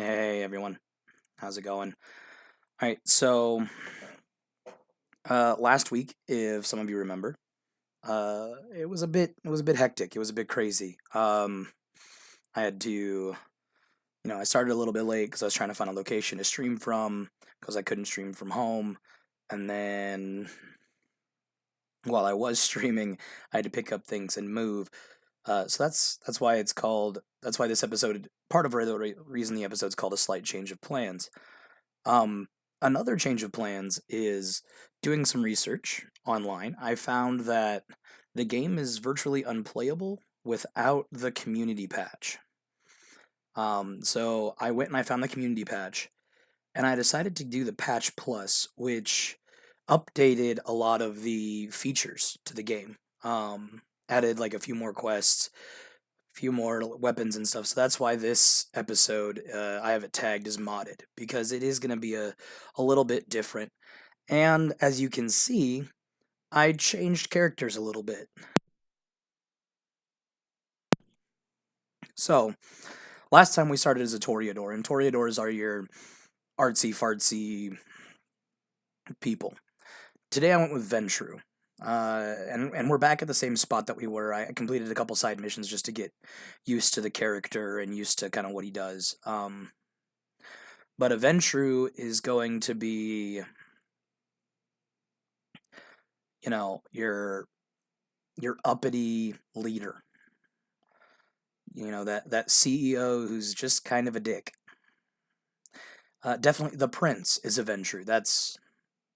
Hey everyone, how's it going? All right, so last week, if some of you remember, it was a bit hectic. It was a bit crazy. I had to, I started a little bit late because I was trying to find a location to stream from because I couldn't stream from home, and then while I was streaming, I had to pick up things and move. So that's why it's called. That's why this episode. Part of the reason the episode's called a slight change of plans. Um, Another change of plans is doing some research online. I found that the game is virtually unplayable without the community patch. So I went and I found the community patch, and I decided to do the patch plus, which updated a lot of the features to the game. Added like a few more quests, few more weapons and stuff. So that's why this episode I have it tagged as modded because it is going to be a little bit different. And as you can see, I changed characters a little bit. So last time we started as a Toreador, and Toreadors are your artsy fartsy people. Today I went with Ventru. And we're back at the same spot that we were. I completed a couple side missions just to get used to the character and used to kind of what he does. But Ventru is going to be, your uppity leader. That CEO who's just kind of a dick. Definitely, the prince is a Ventru. That's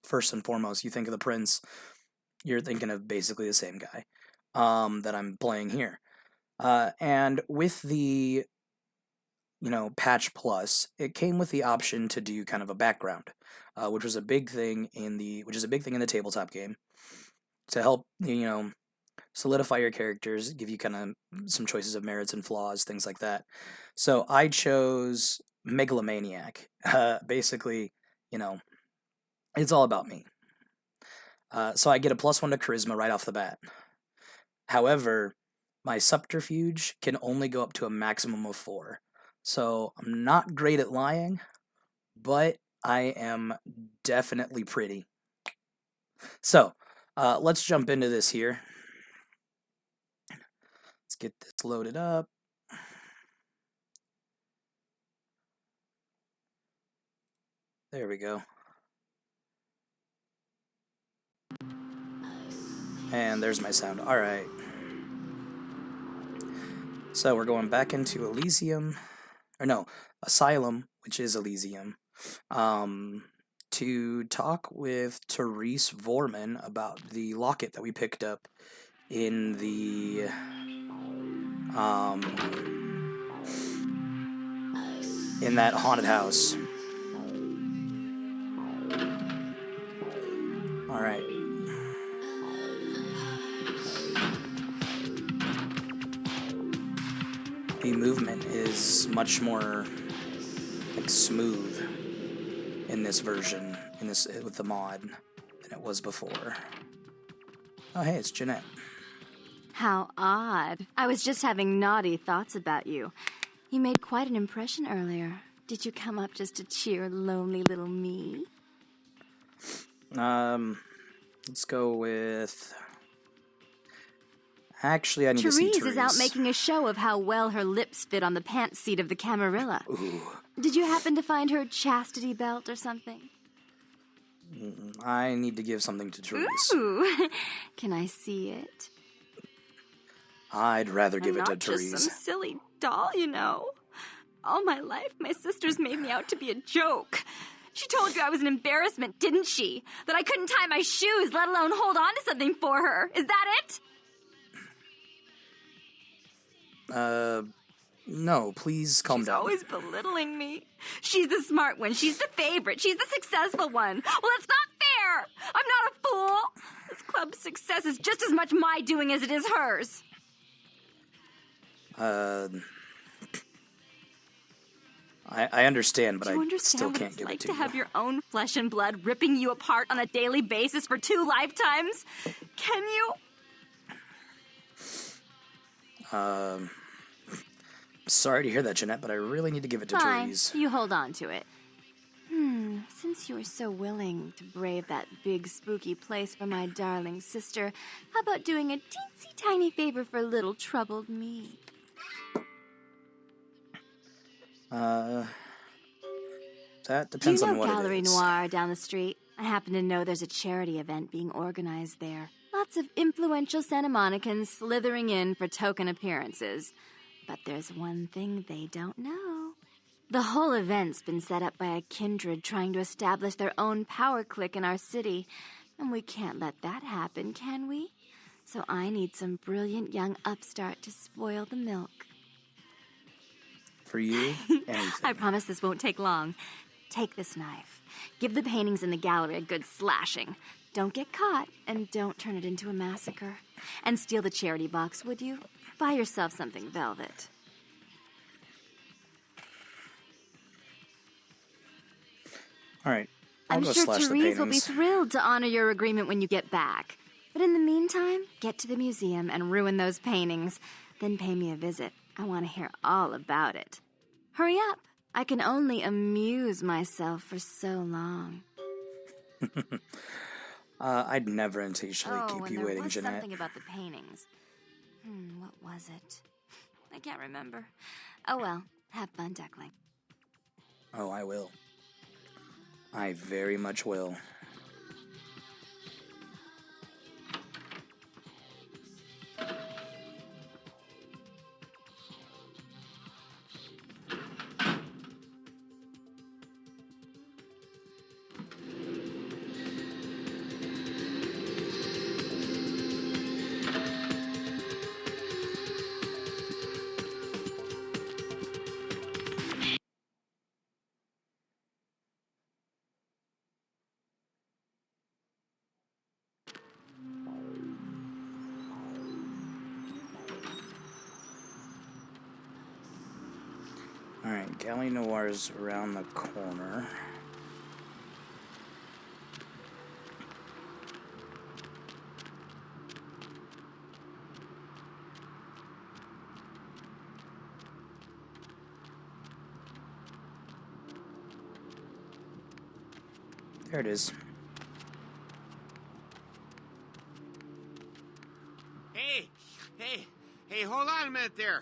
first and foremost. You think of the prince, you're thinking of basically the same guy that I'm playing here. And with the patch plus, it came with the option to do kind of a background, which was a big thing in the tabletop game to help solidify your characters, give you kind of some choices of merits and flaws, things like that. So I chose megalomaniac. Basically, it's all about me. So I get a +1 to charisma right off the bat. However, my subterfuge can only go up to a maximum of 4. So I'm not great at lying, but I am definitely pretty. So let's jump into this here. Let's get this loaded up. There we go. And there's my sound. All right. So we're going back into Elysium. Or no, Asylum, which is Elysium. To talk with Therese Vorman about the locket that we picked up in the in that haunted house. All right. The movement is much more smooth in this version, with the mod, than it was before. Oh, hey, it's Jeanette. How odd. I was just having naughty thoughts about you. You made quite an impression earlier. Did you come up just to cheer lonely little me? Let's go with... Actually, I need to see Therese. Therese is out making a show of how well her lips fit on the pants seat of the Camarilla. Ooh. Did you happen to find her chastity belt or something? I need to give something to Therese. Ooh, can I see it? I'd rather give it to Not just Therese. some silly doll, you know. All my life, my sisters made me out to be a joke. She told you I was an embarrassment, didn't she? That I couldn't tie my shoes, let alone hold on to something for her. Is that it? No, please calm down. She's always belittling me. She's the smart one. She's the favorite. She's the successful one. Well, it's not fair. I'm not a fool. This club's success is just as much my doing as it is hers. I understand, but I still can't give it to you. Do you understand what it's like to have your own flesh and blood ripping you apart on a daily basis for 2 lifetimes? Can you? Sorry to hear that, Jeanette, but I really need to give it to Fine, Therese. you hold on to it. Since you were so willing to brave that big spooky place for my darling sister, how about doing a teensy tiny favor for little troubled me? That Do you depends know on what it Gallery is. Noir down the street? I happen to know there's a charity event being organized there. Lots of influential Santa Monicans slithering in for token appearances. But there's one thing they don't know. The whole event's been set up by a kindred trying to establish their own power clique in our city. And we can't let that happen, can we? So I need some brilliant young upstart to spoil the milk. For you, anything. I promise this won't take long. Take this knife. Give the paintings in the gallery a good slashing. Don't get caught, and don't turn it into a massacre. And steal the charity box, would you? Buy yourself something velvet. All right, I'll I'm go sure slash the Therese will be paintings. thrilled to honor your agreement when you get back. But in the meantime, get to the museum and ruin those paintings. Then pay me a visit. I want to hear all about it. Hurry up. I can only amuse myself for so long. I'd never intentionally keep and you there waiting, was Jeanette. something about the paintings. What was it? I can't remember. Oh well, have fun, Duckling. Oh, I will. I very much will. Alright, Galley Noir's around the corner. There it is. Hey, hold on a minute there.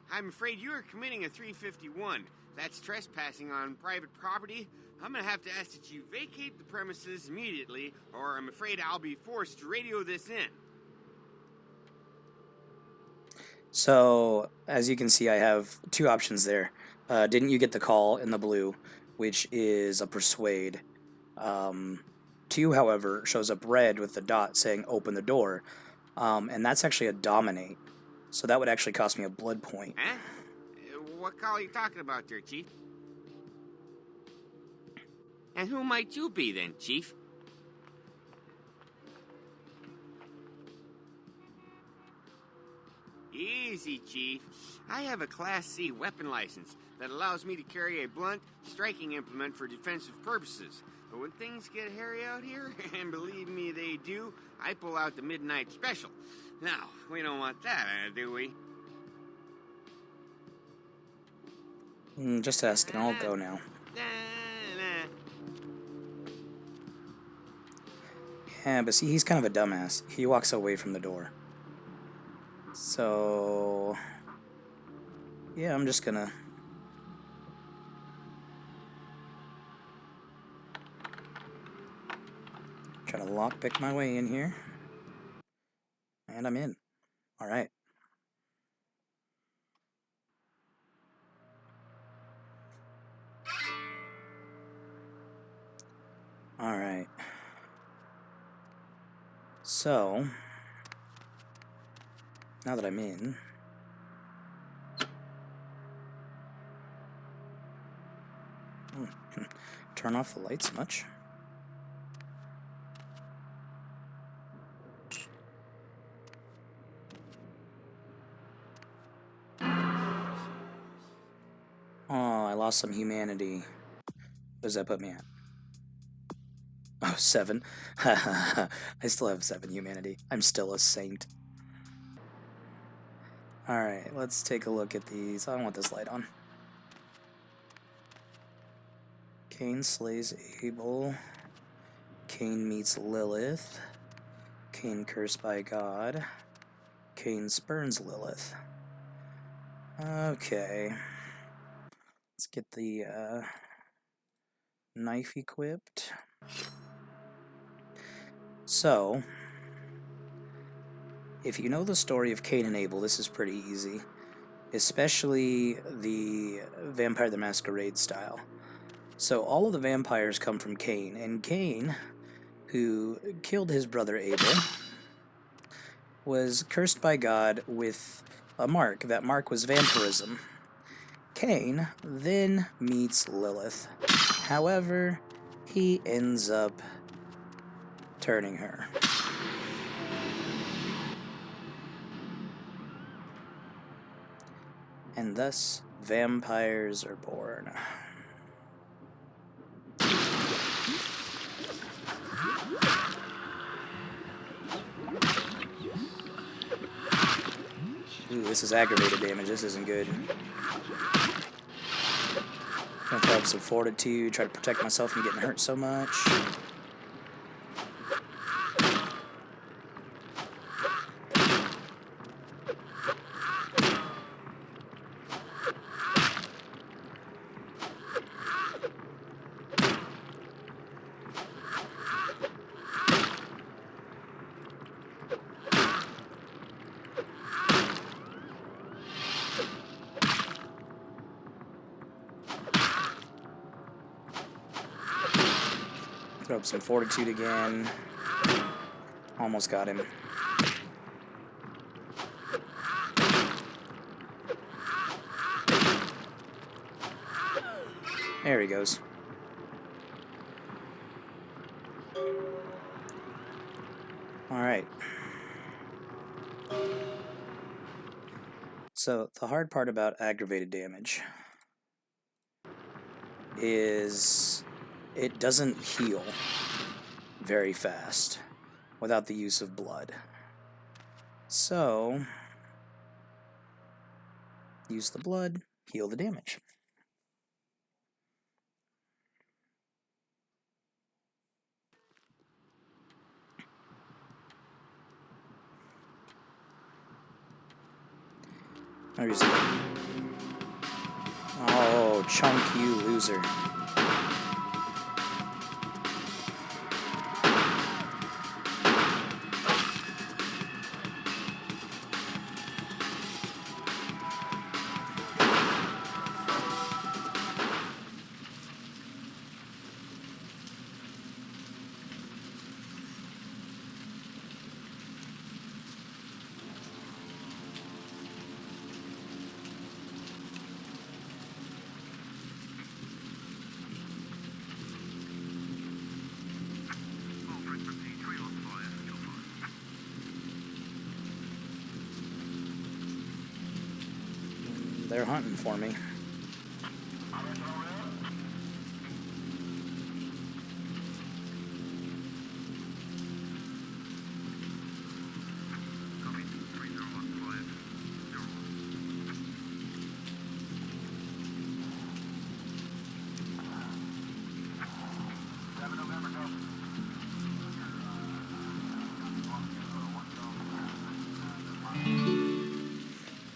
I'm afraid you are committing a 351. That's trespassing on private property. I'm gonna have to ask that you vacate the premises immediately, or I'm afraid I'll be forced to radio this in. So, as you can see, I have two options there. Didn't you get the call in the blue, which is a persuade. 2, however, shows up red with the dot saying open the door. And that's actually a dominate. So that would actually cost me a blood point. Huh? What call are you talking about there, Chief? And who might you be then, Chief? Easy, Chief. I have a Class C weapon license that allows me to carry a blunt striking implement for defensive purposes. But when things get hairy out here, and believe me they do, I pull out the midnight special. Now, we don't want that, do we? Just asking, I'll go now. Yeah, but see, he's kind of a dumbass. He walks away from the door. So... yeah, I'm just gonna... try to lockpick my way in here. And I'm in. Alright. Alright. So, now that I'm in, turn off the lights much? Oh, I lost some humanity. What does that put me at? Oh, 7. I still have 7 humanity. I'm still a saint. Alright, let's take a look at these. I don't want this light on. Cain slays Abel. Cain meets Lilith. Cain cursed by God. Cain spurns Lilith. Okay. Let's get the knife equipped. So, if you know the story of Cain and Abel, this is pretty easy. Especially the Vampire the Masquerade style. So all of the vampires come from Cain, and Cain, who killed his brother Abel, was cursed by God with a mark. That mark was vampirism. Cain then meets Lilith. However, he ends up turning her. And thus, vampires are born. Ooh, this is aggravated damage. This isn't good. Gonna throw up some fortitude, try to protect myself from getting hurt so much. Throw up some fortitude again. Almost got him. There he goes. Alright. So, the hard part about aggravated damage is it doesn't heal very fast without the use of blood. So, use the blood, heal the damage. There's oh, chunk, you loser. They're hunting for me.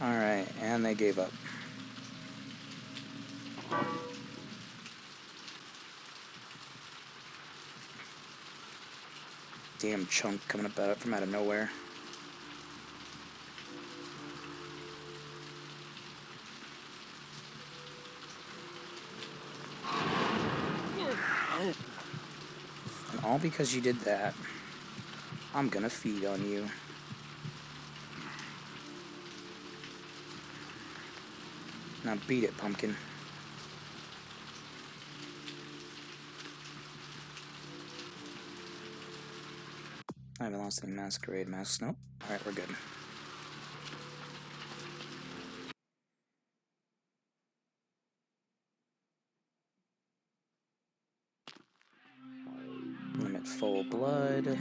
Alright, and they gave up. Damn chunk coming up out from out of nowhere. And all because you did that, I'm gonna feed on you. Now beat it, pumpkin. I haven't lost any masquerade masks. Nope. Alright, we're good. Limit full blood.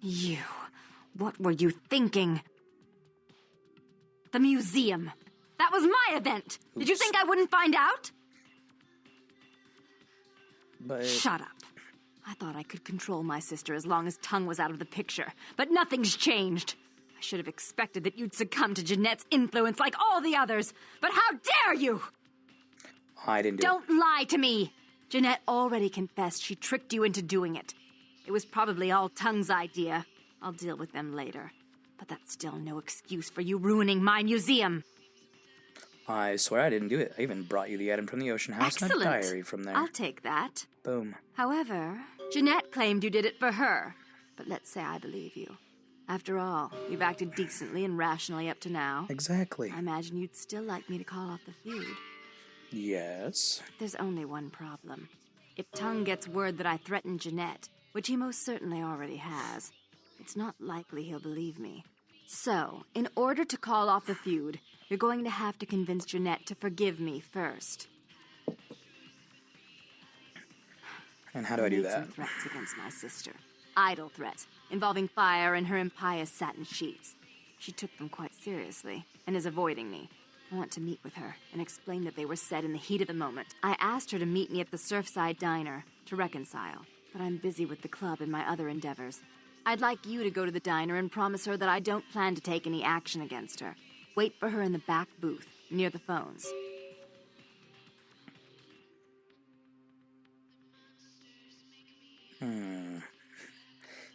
You. What were you thinking? The museum. That was my event. Did you Oops. think I wouldn't find out? But Shut up. I thought I could control my sister as long as Tongue was out of the picture, but nothing's changed. I should have expected that you'd succumb to Jeanette's influence like all the others, but how dare you! I didn't do Don't lie to me! Jeanette already confessed she tricked you into doing it. It was probably all Tongue's idea. I'll deal with them later. But that's still no excuse for you ruining my museum. it. I swear I didn't do it. I even brought you the item from the Ocean House and a Excellent. diary from there. I'll take that. Boom. However, Jeanette claimed you did it for her. But let's say I believe you. After all, you've acted decently and rationally up to now. Exactly. I imagine you'd still like me to call off the feud. Yes. There's only one problem. If Tongue gets word that I threatened Jeanette, which he most certainly already has, it's not likely he'll believe me. So, in order to call off the feud, you're going to have to convince Jeanette to forgive me first. And how do I do made some that? threats against my sister. Idle threats, involving fire and her impious satin sheets. She took them quite seriously, and is avoiding me. I want to meet with her, and explain that they were said in the heat of the moment. I asked her to meet me at the Surfside Diner, to reconcile, but I'm busy with the club and my other endeavors. I'd like you to go to the diner and promise her that I don't plan to take any action against her. Wait for her in the back booth, near the phones.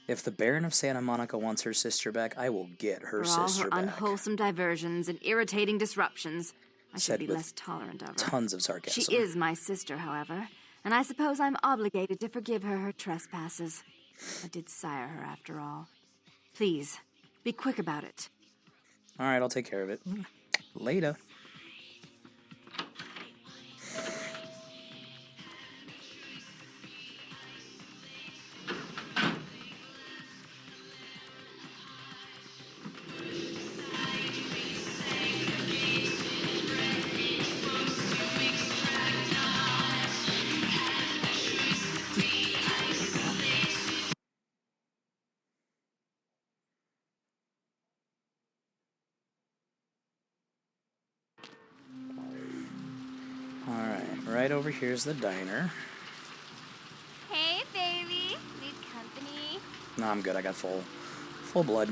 If the Baron of Santa Monica wants her sister back, I will get her For all sister her back. unwholesome diversions and irritating disruptions, I should Said be with less tolerant of her. Tons of sarcasm. She is my sister, however, and I suppose I'm obligated to forgive her her trespasses. I did sire her, after all. Please, be quick about it. Alright, I'll take care of it. Later. Alright, right over here's the diner. Hey, baby. Need company? No, I'm good. I got full blood.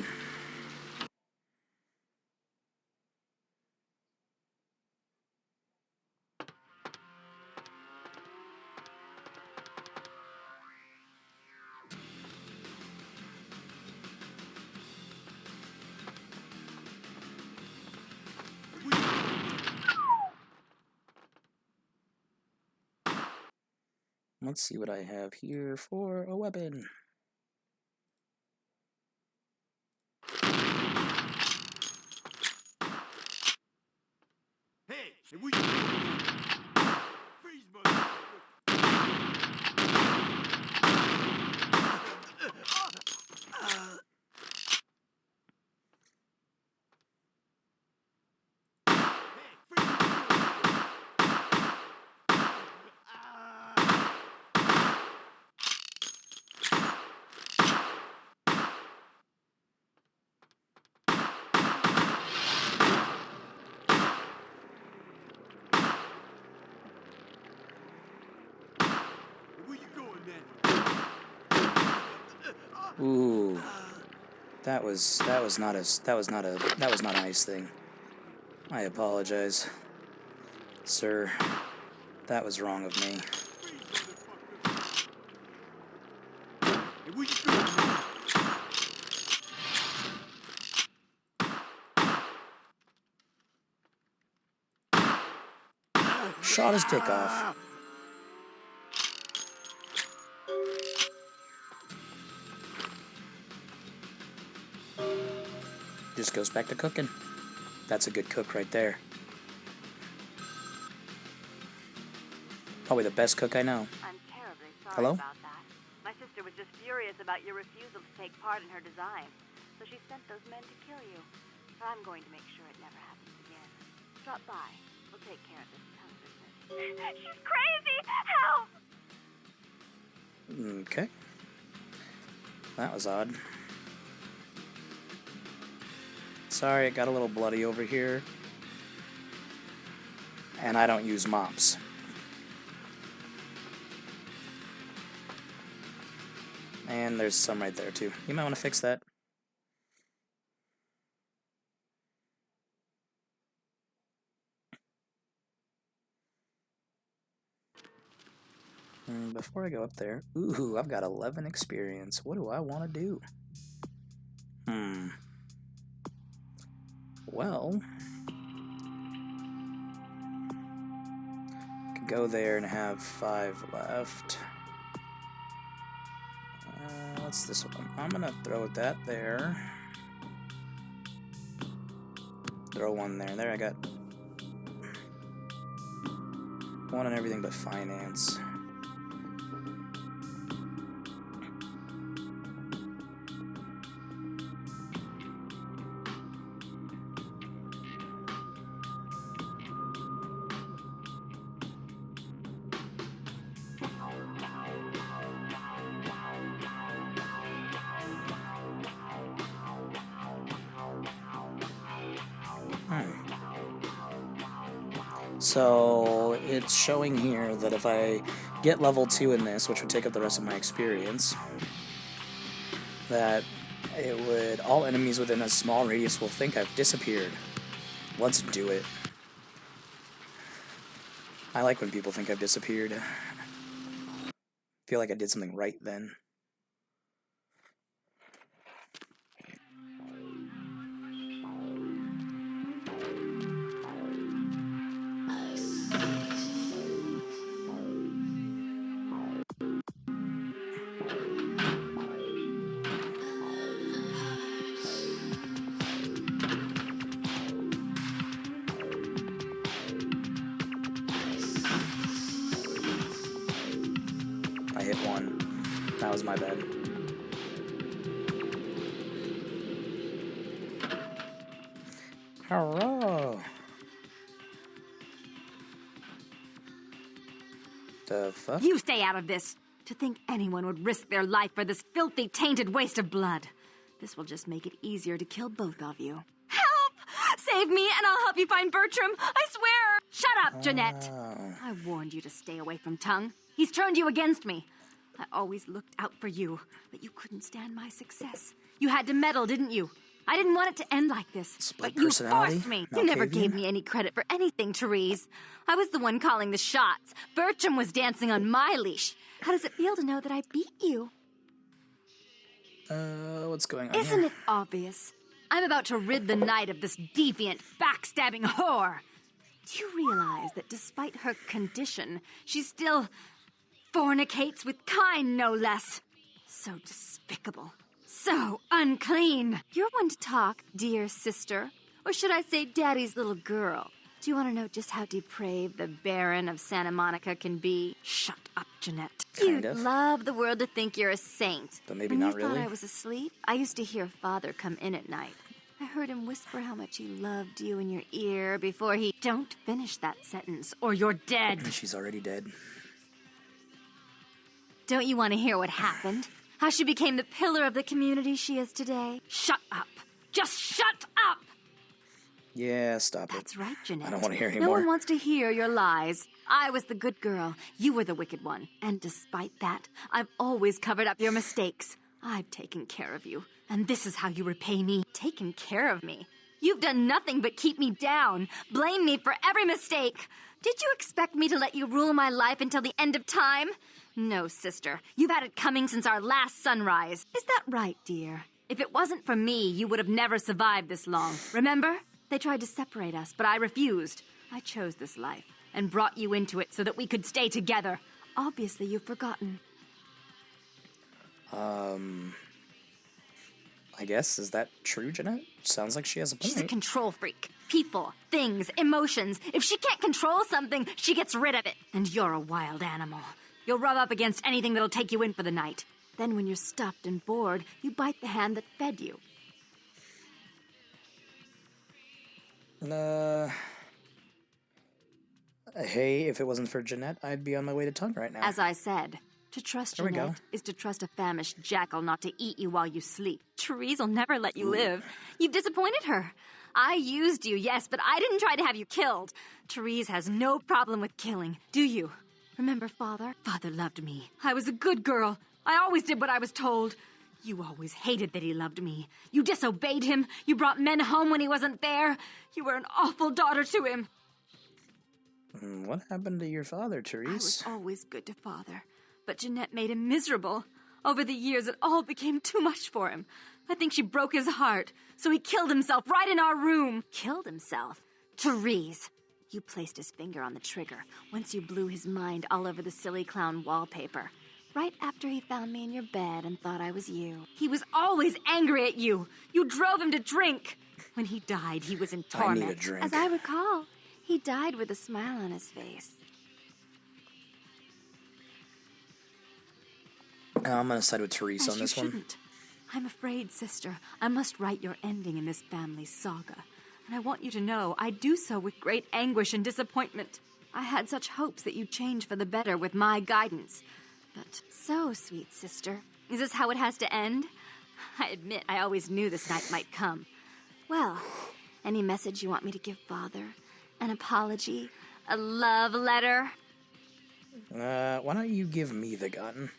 Let's see what I have here for a weapon. Hey, we freeze, Ooh, that was not a nice thing. I apologize, sir. That was wrong of me. Shot his dick off. Just goes back to cooking. That's a good cook right there. Probably the best cook I know. I'm terribly sorry Hello? about that. My sister was just furious about your refusal to take part in her design, so she sent those men to kill you. But I'm going to make sure it never happens again. Drop by. We'll take care of this tongue business. She's crazy! Help! Okay. That was odd. Sorry, it got a little bloody over here. And I don't use mops. And there's some right there, too. You might want to fix that. Before I go up there... Ooh, I've got 11 experience. What do I want to do? Well... could go there and have 5 left. What's this one? I'm gonna throw that there. Throw one there. There, I got one on everything but finance. So it's showing here that if I get level 2 in this, which would take up the rest of my experience, that it would, all enemies within a small radius will think I've disappeared. Let's do it. I like when people think I've disappeared. Feel like I did something right then. I hit one. That was my bad. Hello. The fuck? You stay out of this. To think anyone would risk their life for this filthy, tainted waste of blood. This will just make it easier to kill both of you. Help! Save me and I'll help you find Bertram. I swear! Shut up, Jeanette. I warned you to stay away from Tongue. He's turned you against me. I always looked out for you, but you couldn't stand my success. You had to meddle, didn't you? I didn't want it to end like this, Split but you personality? forced me. You never gave me any credit for anything, Therese. I was the one calling the shots. Bertram was dancing on my leash. How does it feel to know that I beat you? What's going on Isn't here? it obvious? I'm about to rid the night of this deviant, backstabbing whore. Do you realize that despite her condition, she still fornicates with Kine, no less? So despicable. So unclean. You're one to talk, dear sister. Or should I say daddy's little girl? Do you want to know just how depraved the Baron of Santa Monica can be? Shut up, Jeanette. Kind You'd of. love the world to think you're a saint. But maybe when not you thought really. I was asleep, I used to hear Father come in at night. I heard him whisper how much he loved you in your ear before he... Don't finish that sentence, or you're dead. She's already dead. Don't you want to hear what happened? How she became the pillar of the community she is today? Shut up. Just shut up! Yeah, stop it. That's right, Jeanette. I don't want to hear any No more. one wants to hear your lies. I was the good girl. You were the wicked one. And despite that, I've always covered up your mistakes. I've taken care of you. And this is how you repay me. Taken care of me. You've done nothing but keep me down. Blame me for every mistake. Did you expect me to let you rule my life until the end of time? No, sister. You've had it coming since our last sunrise. Is that right, dear? If it wasn't for me, you would have never survived this long. Remember? They tried to separate us, but I refused. I chose this life and brought you into it so that we could stay together. Obviously, you've forgotten. I guess, is that true, Jeanette? Sounds like she has a point. She's a control freak. People, things, emotions. If she can't control something, she gets rid of it. And you're a wild animal. You'll rub up against anything that'll take you in for the night. Then when you're stuffed and bored, you bite the hand that fed you. Hey, if it wasn't for Jeanette, I'd be on my way to Tongue right now. As I said, To trust There we go. Jeanette is to trust a famished jackal not to eat you while you sleep. Therese will never let you live. You've disappointed her. I used you, yes, but I didn't try to have you killed. Therese has no problem with killing, do you? Remember Father? Father loved me. I was a good girl. I always did what I was told. You always hated that he loved me. You disobeyed him. You brought men home when he wasn't there. You were an awful daughter to him. What happened to your father, I was Therese? always good to Father, but Jeanette made him miserable. Over the years, it all became too much for him. I think she broke his heart, so he killed himself right in our room. Killed himself? Therese, you placed his finger on the trigger once you blew his mind all over the silly clown wallpaper. Right after he found me in your bed and thought I was you. He was always angry at you. You drove him to drink. When he died, he was in I torment. need a drink. As I recall, he died with a smile on his face. I'm gonna side with Therese As on you this one. shouldn't. I'm afraid, sister, I must write your ending in this family's saga. And I want you to know I do so with great anguish and disappointment. I had such hopes that you'd change for the better with my guidance. But so, sweet sister, is this how it has to end? I admit I always knew this night might come. Well, any message you want me to give Father? An apology? A love letter? Why don't you give me the gun?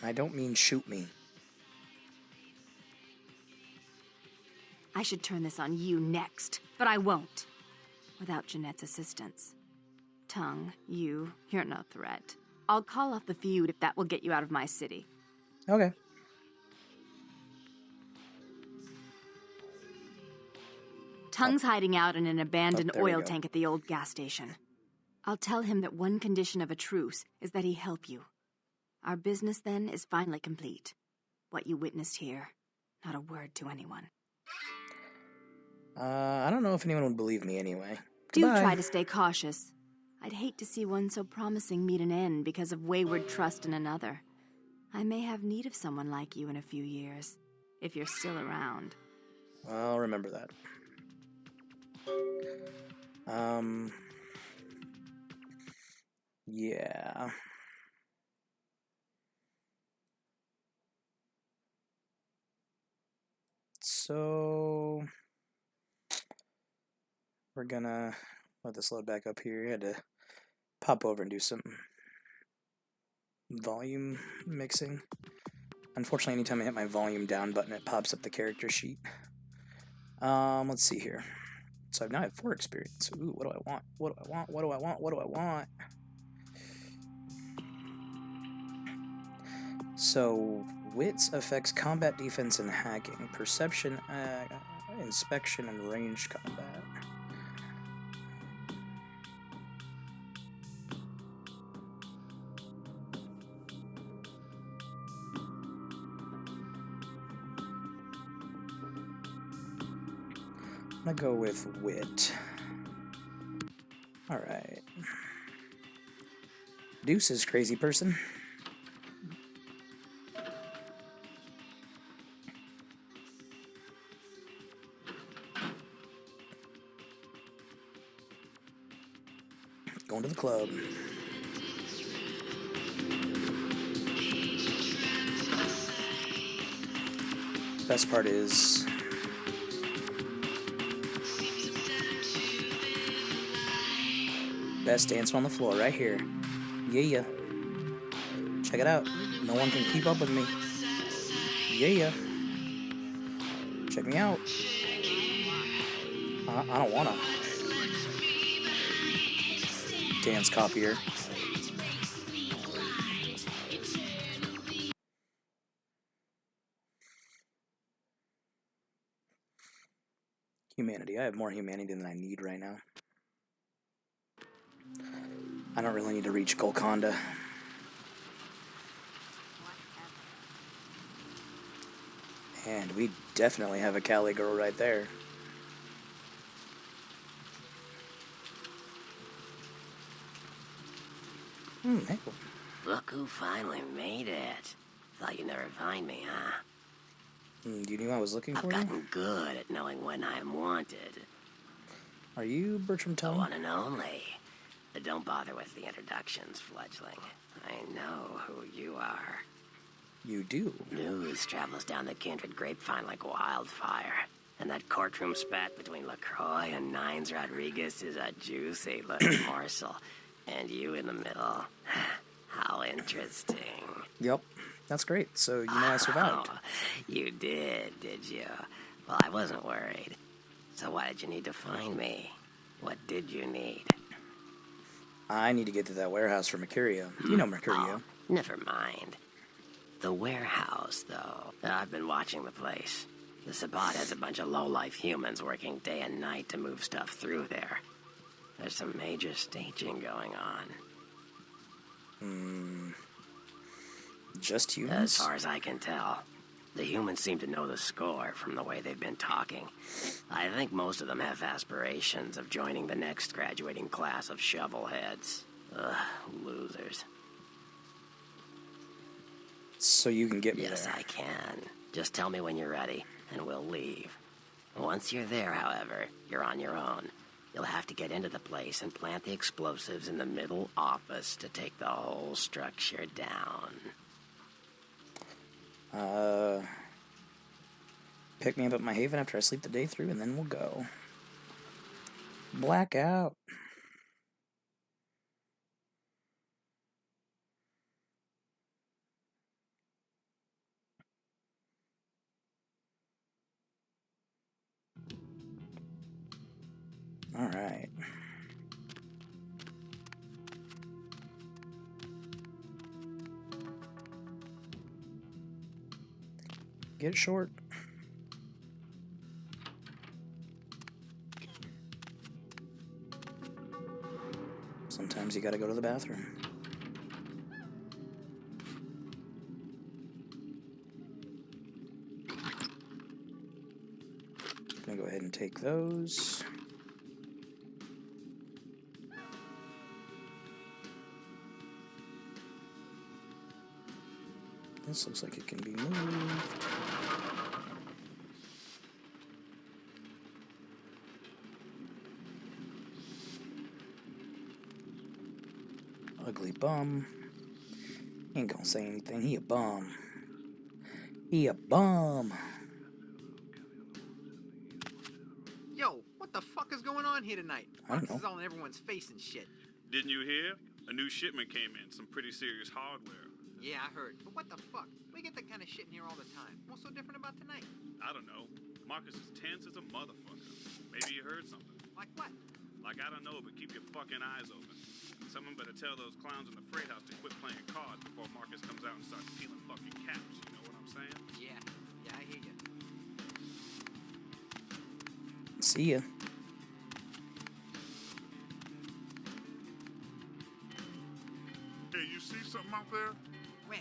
I don't mean shoot me. I should turn this on you next, but I won't. Without Jeanette's assistance. Tongue, you're no threat. I'll call off the feud if that will get you out of my city. Okay. Tongue's hiding out in an abandoned there we oil go. tank at the old gas station. I'll tell him that one condition of a truce is that he help you. Our business, then, is finally complete. What you witnessed here, not a word to anyone. I don't know if anyone would believe me anyway. Do Goodbye. try to stay cautious. I'd hate to see one so promising meet an end because of wayward trust in another. I may have need of someone like you in a few years, if you're still around. I'll remember that. Yeah. So we're gonna let this load back up here. I had to pop over and do some volume mixing. Unfortunately, anytime I hit my volume down button, it pops up the character sheet. Let's see here. So I've now had 4 experience. Ooh, what do I want? What do I want? What do I want? What do I want? So, wits affects combat defense and hacking, perception, inspection, and ranged combat. I'm gonna go with wit. Alright. Deuces, crazy person. Going to the club. Best part is best dancer on the floor right here. Yeah. Check it out. No one can keep up with me. Yeah. Check me out. I don't wanna. Dance copier. Humanity. I have more humanity than I need right now. I don't really need to reach Golconda. And we definitely have a Cali girl right there. Hey. Look who finally made it. Thought you'd never find me, huh? You knew I was looking I've for you? gotten good at knowing when I'm wanted. Are you Bertram The Tongue? one and only. Don't bother with the introductions, fledgling. I know who you are. You do. News travels down the Kindred grapevine like wildfire. And that courtroom spat between LaCroix and Nines Rodriguez is a juicy little morsel. And you in the middle. How interesting. Yep. That's great. So you know I survived. Oh, you did you? Well, I wasn't worried. So why did you need to find me? What did you need? I need to get to that warehouse for Mercurio. You know Mercurio. Oh, never mind. The warehouse, though. I've been watching the place. The Sabbat has a bunch of low-life humans working day and night to move stuff through there. There's some major staging going on. Just humans? As far as I can tell. The humans seem to know the score from the way they've been talking. I think most of them have aspirations of joining the next graduating class of shovelheads. Ugh, losers. So you can get me Yes, there. I can. Just tell me when you're ready, and we'll leave. Once you're there, however, you're on your own. You'll have to get into the place and plant the explosives in the middle office to take the whole structure down. Pick me up at my haven after I sleep the day through, and then we'll go. Blackout. All right. Get short. Sometimes you gotta go to the bathroom. Gonna go ahead and take those. This looks like it can be moved. Ugly bum. Ain't gonna say anything. He a bum. He a bum. Yo, what the fuck is going on here tonight? I don't Boxes know. all in everyone's face and shit. Didn't you hear? A new shipment came in, some pretty serious hardware. Yeah, I heard. But what the fuck? We get that kind of shit in here all the time. What's so different about tonight? I don't know. Marcus is tense as a motherfucker. Maybe you heard something. Like what? Like, I don't know, but keep your fucking eyes open. Someone better tell those clowns in the freight house to quit playing cards before Marcus comes out and starts peeling fucking caps. You know what I'm saying? Yeah, I hear you. See ya. Hey, you see something out there? When?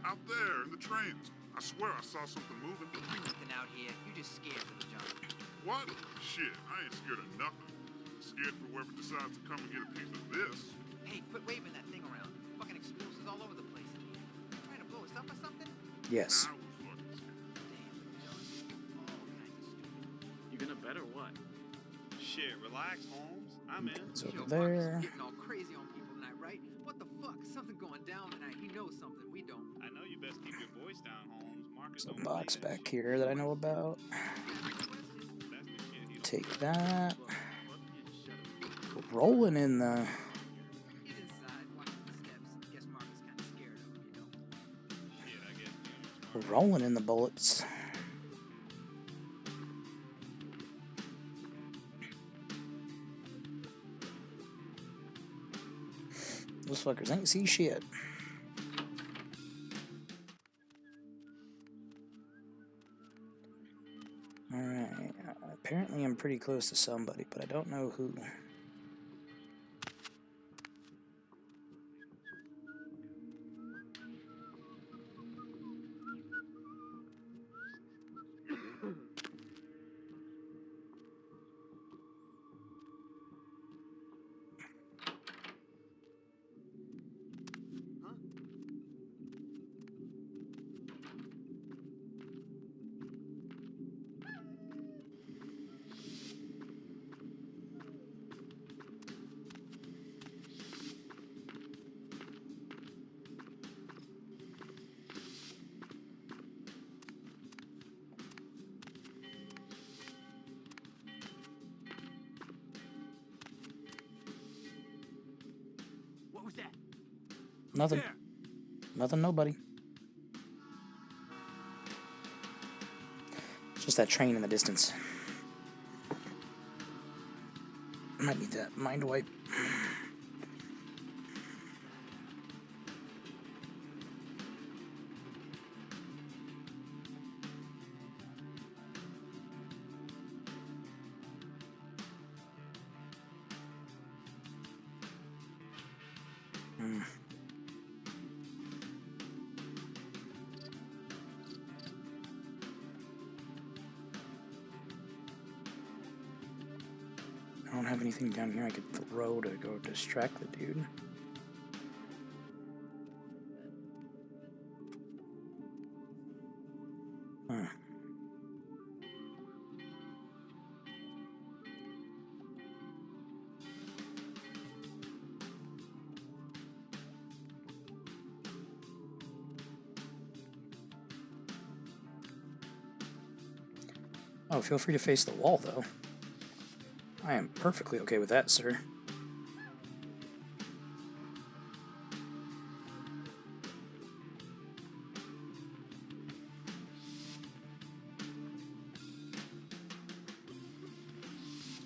Out there in the trains. I swear I saw something moving. Nothing out here. You just scared for the jump. What? Shit, I ain't scared of nothing. Scared for whoever decides to come and get a piece of this. Hey, quit waving that thing around. Fucking explosives all over the place in here. You trying to blow us up or something? Yes. I was fucking scared. Damn, John. All kinds of stupid. You gonna bet or what? Shit, relax, Holmes. I'm in. It's Yo, over Marcus there. is getting all crazy on people tonight, right? What the fuck? Something going down tonight. He knows something we don't. I know you best keep your voice down, Holmes. Marcus There's a don't box play that back shit. here that I know about. That's the shit he don't Take that. Look, shut up. Rolling in the. He's inside, watching the steps. Guess Marcus kind of scared of him, you know? Shit, I guess you know, Rolling in the bullets. Those fuckers ain't see shit. Alright. Apparently I'm pretty close to somebody, but I don't know who. Nothing. Nothing, nobody. It's just that train in the distance. Might need that mind wipe. I don't have anything down here I could throw to go distract the dude. Huh. Oh, feel free to face the wall, though. I am perfectly okay with that, sir.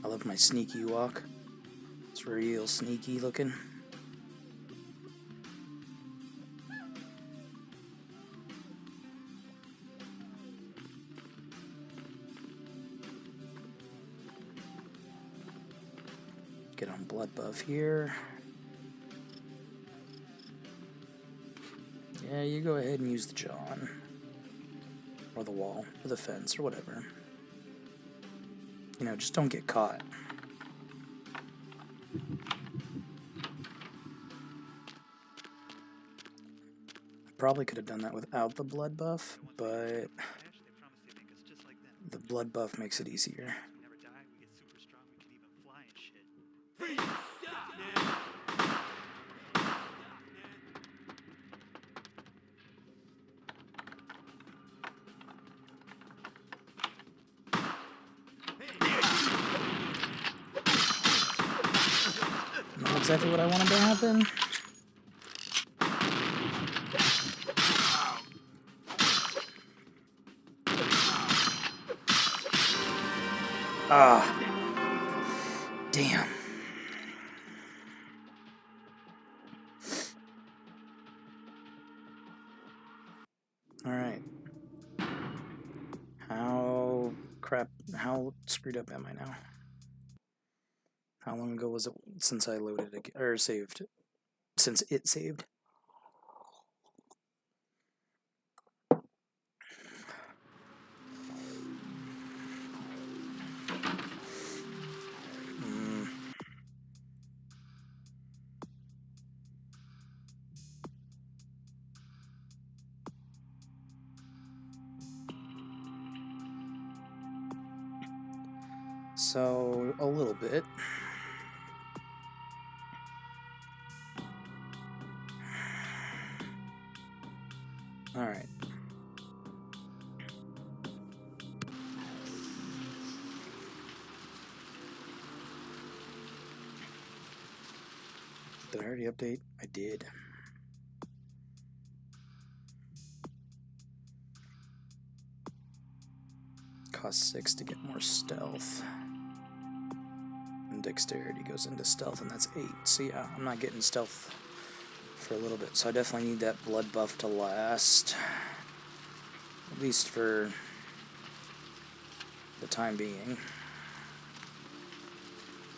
I love my sneaky walk. It's real sneaky looking. Get on blood buff here. Yeah, you go ahead and use the John. Or the wall, or the fence, or whatever. You know, just don't get caught. I probably could have done that without the blood buff, but the blood buff makes it easier. Not exactly what I wanted to happen. Ah. Damn. Alright. How screwed up am I now? How long ago was it since I loaded again, or saved? Since it saved? So, a little bit. Alright. Did I already update? I did. Costs 6 to get more stealth. And dexterity goes into stealth, and that's 8. So yeah, I'm not getting stealth for a little bit. So I definitely need that blood buff to last. At least for the time being.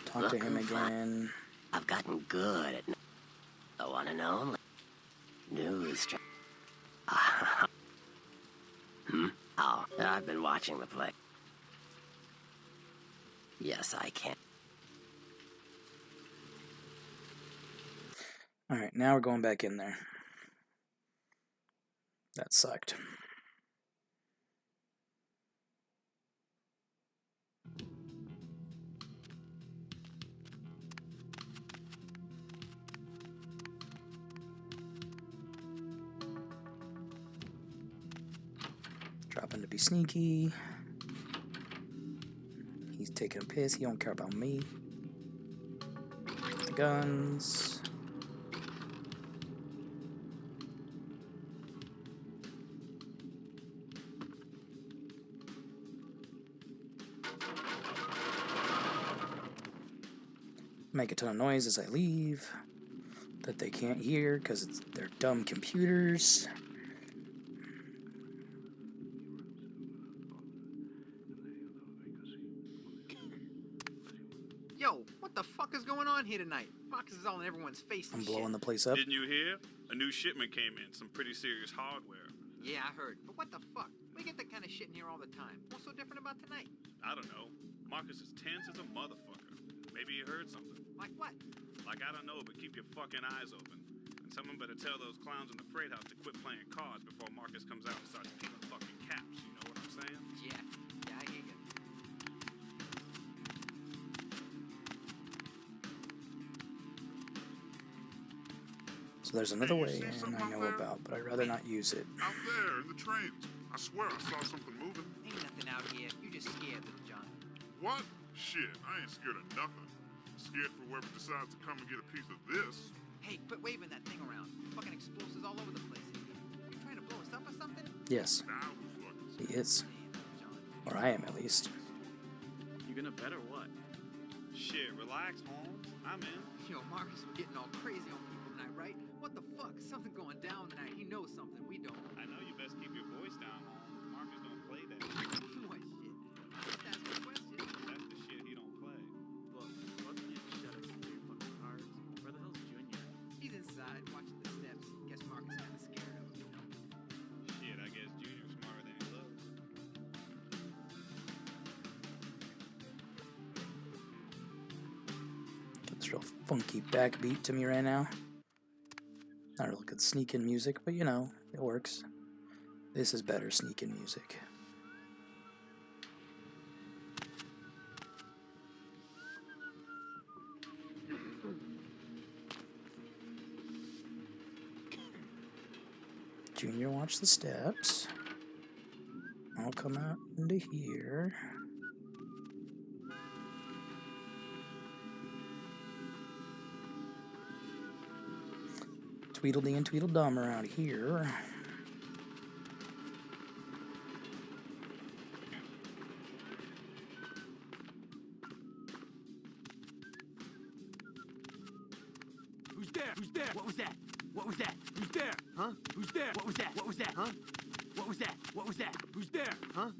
Talk to him again. I've gotten good at the one and only news. Oh, I've been watching the play. Yes, I can. Alright, now we're going back in there. That sucked. Dropping to be sneaky. He's taking a piss. He don't care about me. The guns. make a ton of noise as I leave that they can't hear because it's their dumb computers. Yo, what the fuck is going on here tonight? Marcus is all in everyone's face and I'm shit. blowing the place up. Didn't you hear? A new shipment came in, some pretty serious hardware. Yeah, I heard. But what the fuck? We get that kind of shit in here all the time. What's so different about tonight? I don't know. Marcus is tense as a motherfucker. Maybe he heard something. Like what? Like, I don't know, but keep your fucking eyes open. And someone better tell those clowns in the freight house to quit playing cards before Marcus comes out and starts peeling fucking caps. You know what I'm saying? Yeah. Yeah, I hear you. So there's another Hey, you way see in something I out know there? about, but I'd rather not use it. Out there in the trains. I swear I saw something moving. Ain't nothing out here. You just scared, little John. What? Shit, I ain't scared of nothing. Scared for whoever decides to come and get a piece of this. Hey, quit waving that thing around. Fucking explosives all over the place. You trying to blow us up or something? Yes, Now who's fucking he is. Damn, little John. Or I am, at least. You gonna bet or what? Shit, relax, Holmes. I'm in. Yo, Marcus is getting all crazy on people tonight, right? What the fuck? Something going down tonight. He knows something we don't. I know you best keep your voice down, Holmes. Marcus don't play that. What shit? Just ask a question. That's the shit he don't play. Look, why don't you shut up and play your fucking cards? Where the hell's Junior? He's inside watching the steps. Guess Marcus kind of scared of him, you know? Shit, I guess Junior's smarter than he looks. Got this real funky backbeat to me right now. Not real good sneaking music, but you know, it works. This is better sneaking music. Junior, watch the steps. I'll come out into here. Tweedledee and Tweedledum are out here. Who's there? Who's there? What was that? What was that? Who's there? Huh? Who's there? What was that? What was that? Huh? What was that? What was that? Who's there? Huh?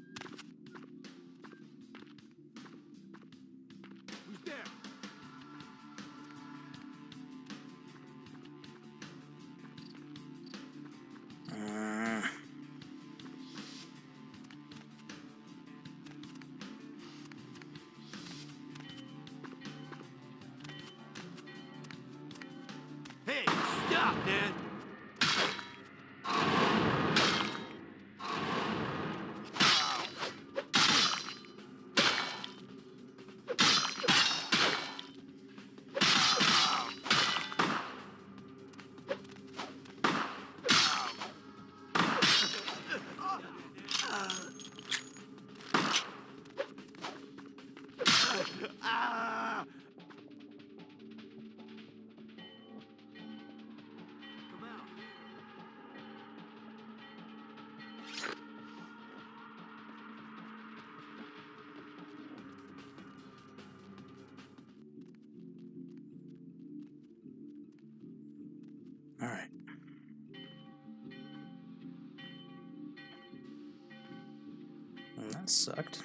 Who's there? Uh, Hey, stop, man! Ah! Come out. all right. Well, that sucked.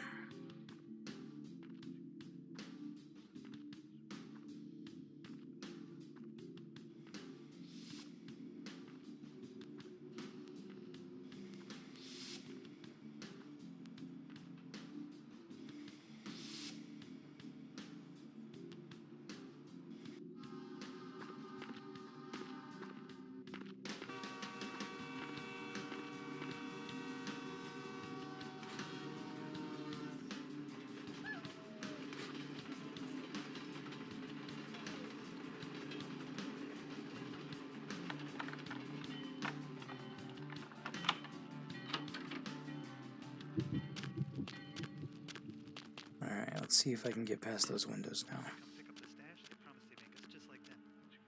All right, let's see if I can get past those windows now. Pick up the stash. They promised they'd make us just like them.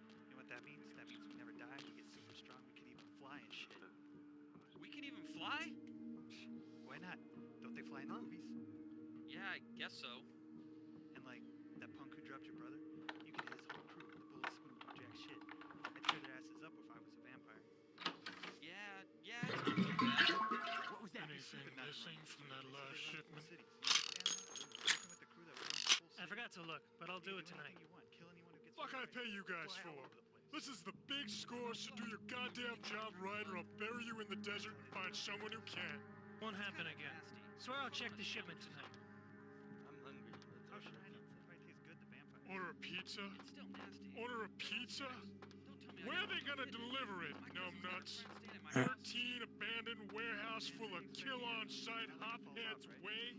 You know what that means? That means we never die. We get super strong. We can even fly and shit. We can even fly? Why not? Don't they fly in the movies? Yeah, I guess so. And like that punk who dropped your brother, you could missing from that last shipment? I forgot to look, but I'll do it tonight. Fuck I pay you guys for? This is the big score, so do your goddamn job right or I'll bury you in the desert and find someone who can. Won't happen again. Swear I'll check the shipment tonight. I'm hungry. Oh, sure, pizza. Probably tastes good, the vampire. Order a pizza? It's still nasty. Order a pizza? Don't tell me Where are they gonna deliver it, numbnuts? 13 abandoned warehouse full of kill-on-site hopheads way?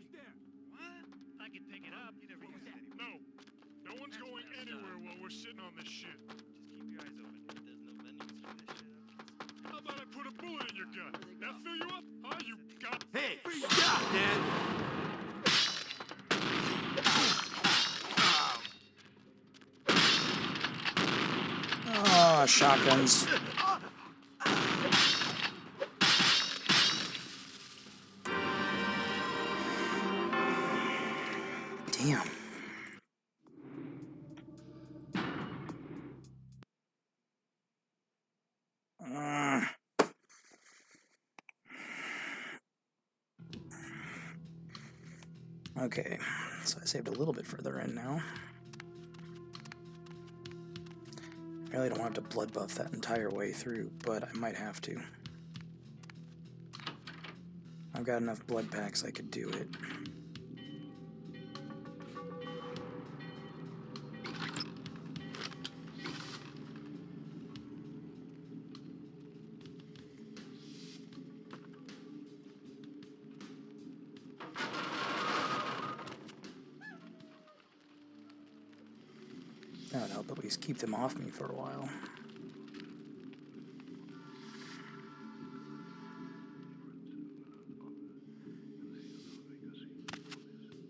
What? I could pick it up. You never use that. No. No one's going anywhere while we're sitting on this shit. Just keep your eyes open. There's no menus for this shit. How about I put a bullet in your gut? That fill you up? Huh, you got... Hey, stop, Dad! Oh, shotguns. Damn. Okay, so I saved a little bit further in now. I really don't want to blood buff that entire way through, but I might have to. I've got enough blood packs I could do it. That would help at least keep them off me for a while.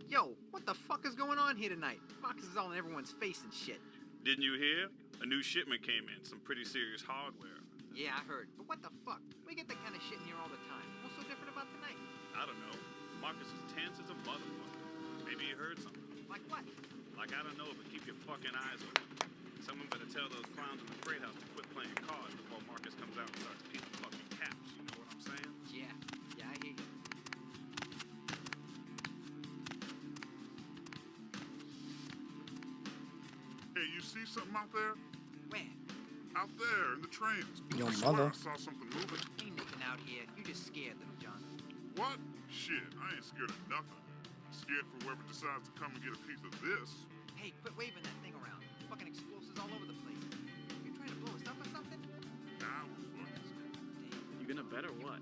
Yo, what the fuck is going on here tonight? Boxes all in everyone's face and shit. Didn't you hear? A new shipment came in, some pretty serious hardware. Yeah, I heard. But what the fuck? We get that kind of shit in here all the time. What's so different about tonight? I don't know. Marcus is tense as a motherfucker. Maybe he heard something. Like what? Like, I don't know, but keep your fucking eyes open. Someone better tell those clowns in the freight house to quit playing cards before Marcus comes out and starts peeling fucking caps. You know what I'm saying? Yeah. Yeah, I hear you. Hey, you see something out there? Where? Out there, in the trains. Your I swear mother. I saw something moving. Ain't nothing out here. You just scared, little John. What? Shit, I ain't scared of nothing. Scared for whoever decides to come and get a piece of this. Hey, quit waving that thing around. Fucking explosives all over the place. You trying to blow us up or something? Nah, I was fucking scared. You gonna bet or what?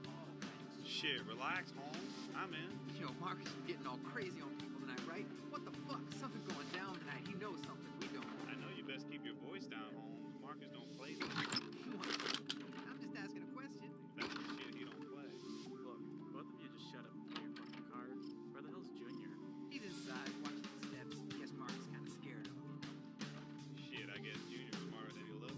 Shit, relax, Holmes. I'm in. Yo, Marcus is getting all crazy on people tonight, right? What the fuck? Something going down tonight. He knows something. We don't. I know you best keep your voice down, Holmes. Marcus don't play that. What? I'm just asking a question. That's the shit he don't play. Look, both of you just shut up and play your fucking cards. Where the hell's Junior? He's inside, watching the steps. Guess Marcus kind of scared of him. Shit, I guess Junior's smarter than he looks.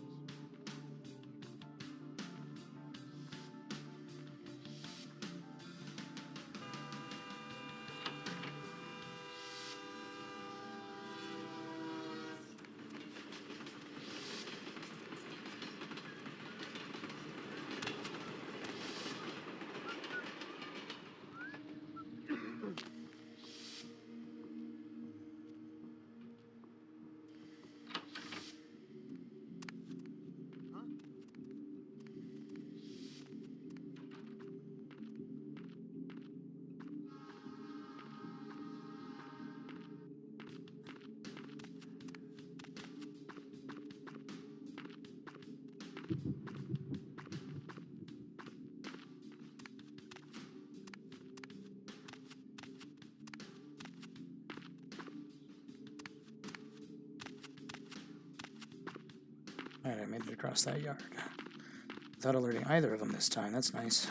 Alright, I made it across that yard. Without alerting either of them this time, that's nice.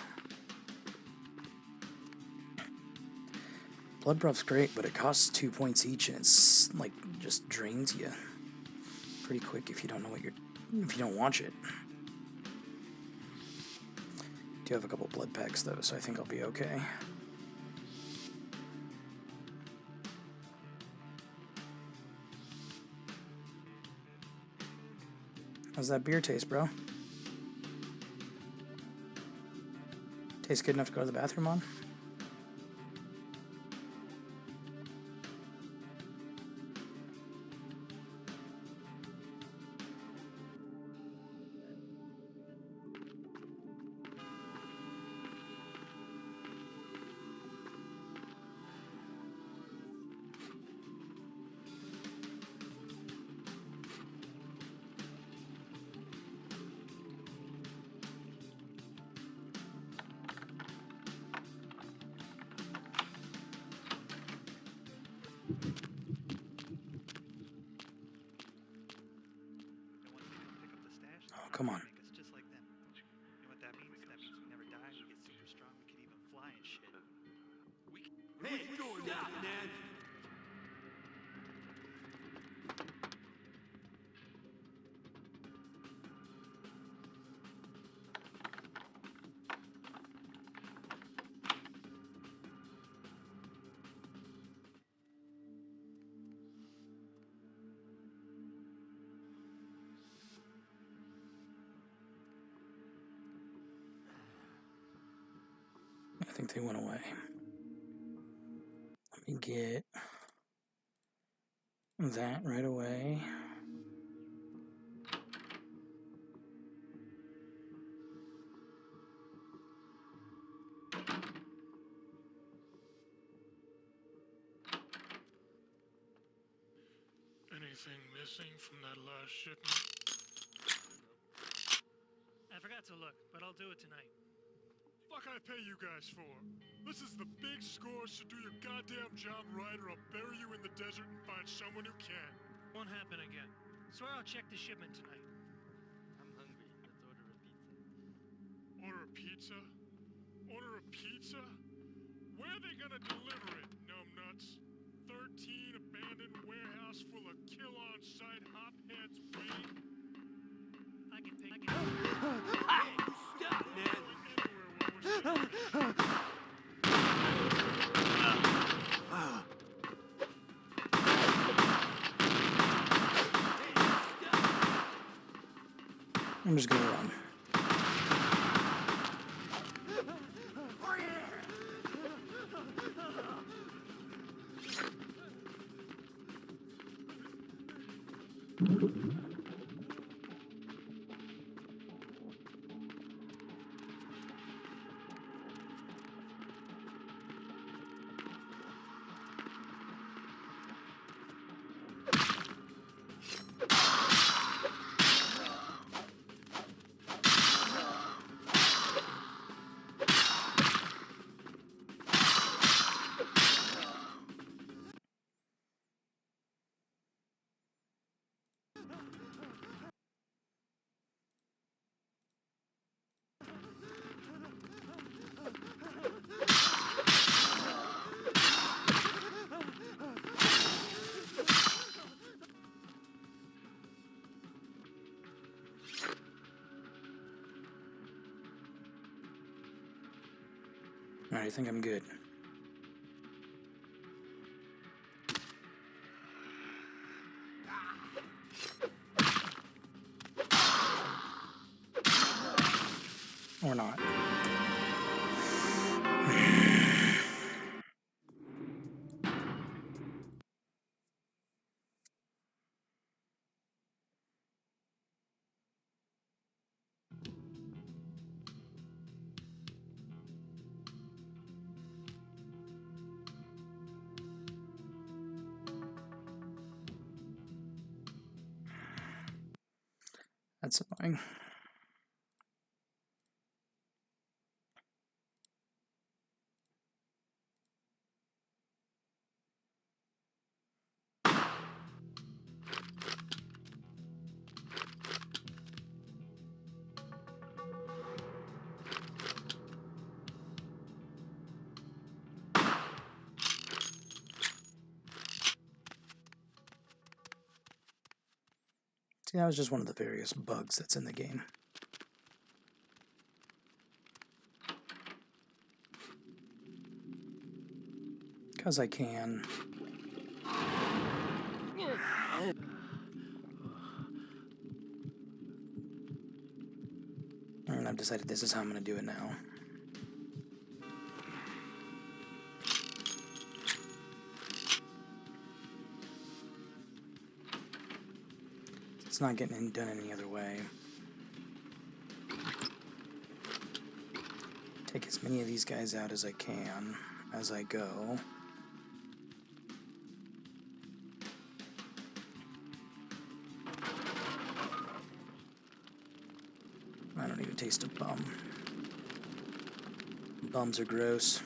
Blood buff's great, but it costs 2 points each, and it's like just drains you pretty quick if you don't know what if you don't watch it. Do have a couple blood packs though, so I think I'll be okay. How's that beer taste, bro? Tastes good enough to go to the bathroom on? come on. Make us just like them. You know what that means? That means we never die. We get super strong. We could even fly and shit. Hey, stop, man! I think they went away. Let me get that right away. Anything missing from that last shipment? I forgot to look, but I'll do it tonight. Fuck I pay you guys for? This is the big score, so do your goddamn job right or I'll bury you in the desert and find someone who can. Won't happen again. Swear I'll check the shipment tonight. I'm hungry. Let's order a pizza. Order a pizza? Order a pizza? Where are they gonna deliver it, numbnuts? 13 abandoned warehouse full of kill-on-site hopheads waiting? I can pay. Hey, stop, man! I'm just gonna run. Alright, I think I'm good. Or not. That's annoying. See, that was just one of the various bugs that's in the game. Because I can. And I've decided this is how I'm going to do it now. It's not getting done any other way. Take as many of these guys out as I can as I go. I don't even taste a bum. Bums are gross.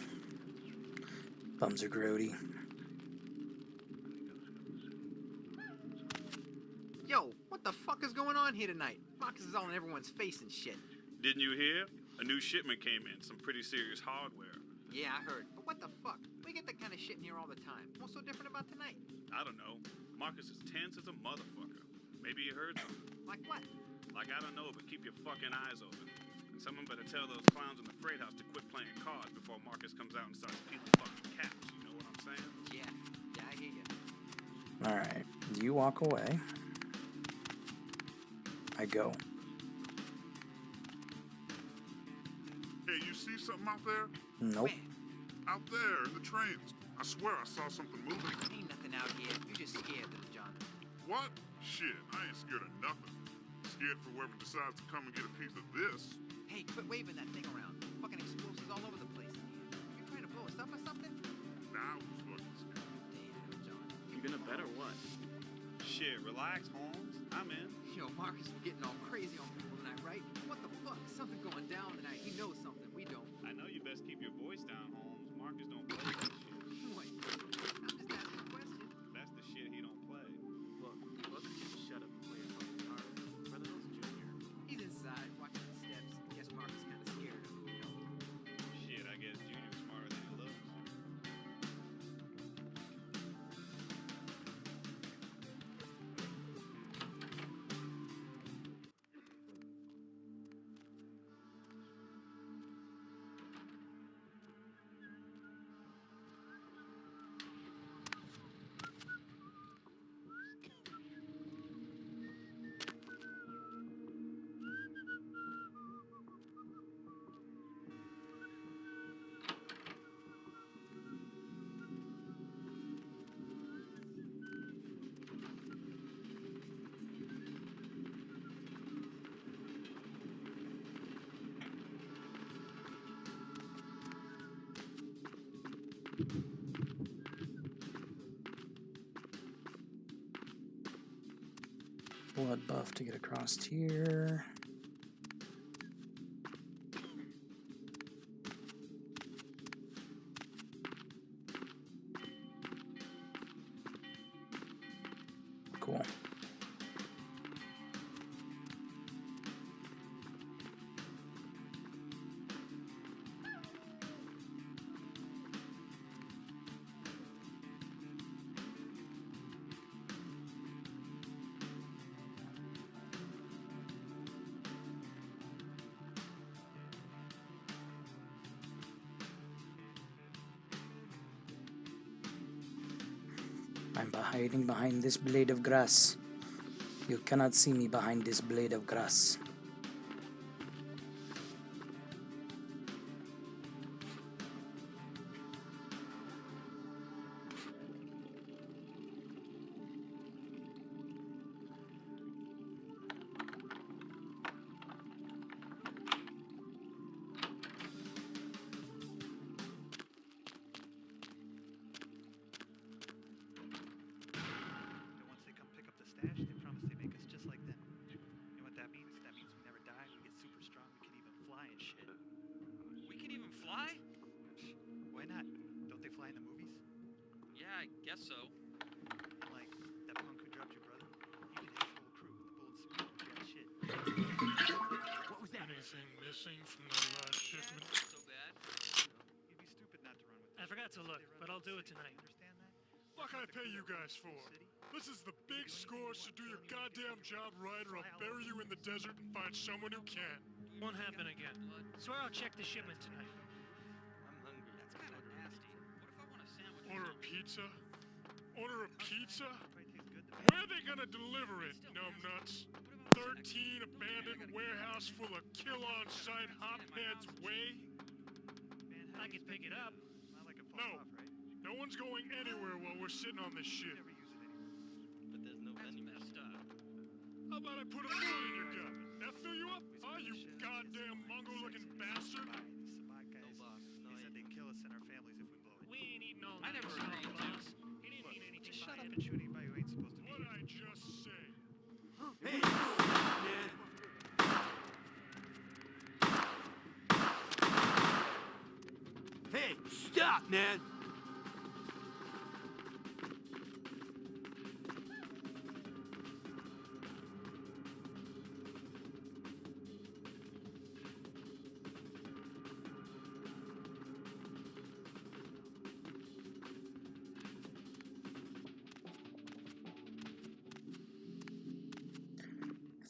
Bums are grody. Yo, what the fuck is going on here tonight? My Marcus is all in everyone's face and shit. Didn't you hear? A new shipment came in, some pretty serious hardware. Yeah, I heard. But what the fuck? We get that kind of shit in here all the time. What's so different about tonight? I don't know. Marcus is tense as a motherfucker. Maybe you heard something. Like what? Like, I don't know, but keep your fucking eyes open. And someone better tell those clowns in the freight house to quit playing cards before Marcus comes out and starts peeling fucking caps. You know what I'm saying? Yeah, I hear you. Alright. You walk away. I go. Hey, you see something out there? Nope. Out there in the trains. I swear I saw something moving. Ain't nothing out here. You're just scared, little John. What? Shit, I ain't scared of nothing. Scared for whoever decides to come and get a piece of this. Hey, quit waving that thing around. Fucking explosives all over the place in here. You trying to blow us up or something? Now who's fucking scared? Damn, little John. You gonna bet or what? Shit, relax, Holmes. I'm in. Yo, Marcus is getting all crazy on people tonight, right? What the fuck? Something going down tonight. He knows something. We don't. I know you best keep your voice down, Holmes. Marcus don't play that shit. What? I'm just asking a question. That's the shit he don't play. Look, both of you just shut up and play your fucking cards. Brother Hill's Jr. He's inside, watching the steps. Guess Marcus kind of scared of him, you know? Shit, I guess Junior's smarter than he looks. Blood buff to get across here. Cool. I'm hiding behind this blade of grass. You cannot see me behind this blade of grass. And once they come pick up the stash, they promise they make us just like them. You know what that means? That means we never die, we get super strong, we can even fly and shit. We can even fly? Why not? Don't they fly in the movies? Yeah, I guess so. Like, that punk who drugged your brother? He did his whole crew. The bullets exploded, yeah, shit. What was that? Anything missing from the last shipment? Not so bad. You'd be stupid not to run with I forgot to look, but I'll do it tonight. Understand that? What can I pay you guys for? This is the big score, so do your goddamn job right or I'll bury you in the desert and find someone who can. Won't happen again. Swear I'll check the shipment tonight. I'm hungry. That's kind of nasty. What if I want a sandwich? Order a pizza? Order a pizza? Probably tastes good. Where are they gonna deliver it, numbnuts? 13 abandoned warehouse full of kill-on-site hopheads way? I can pick it up. Not like it falls No. off, right? No one's going anywhere while we're sitting on this shit. Never use it anymore. But there's no vending machine. How about I put a bullet in your gut? That fill you up? Ah, you goddamn Mongo-looking bastard! These Sabat guys, No, boss. No, they said they'd kill us and our families if we blow it. We ain't eating all I that never for said a anything. boss. He didn't Look, mean anything just by shut up it. and shoot anybody who ain't supposed to be What'd here. I just say? Hey, man. Hey, stop, man.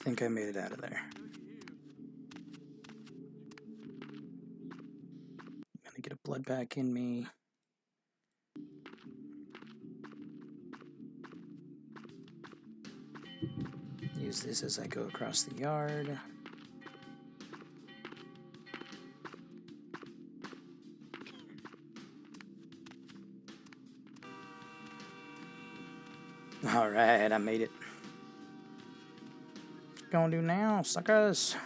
think I made it out of there. I'm gonna get a blood pack in me. Use this as I go across the yard. Alright, I made it. What you gonna do now, suckers?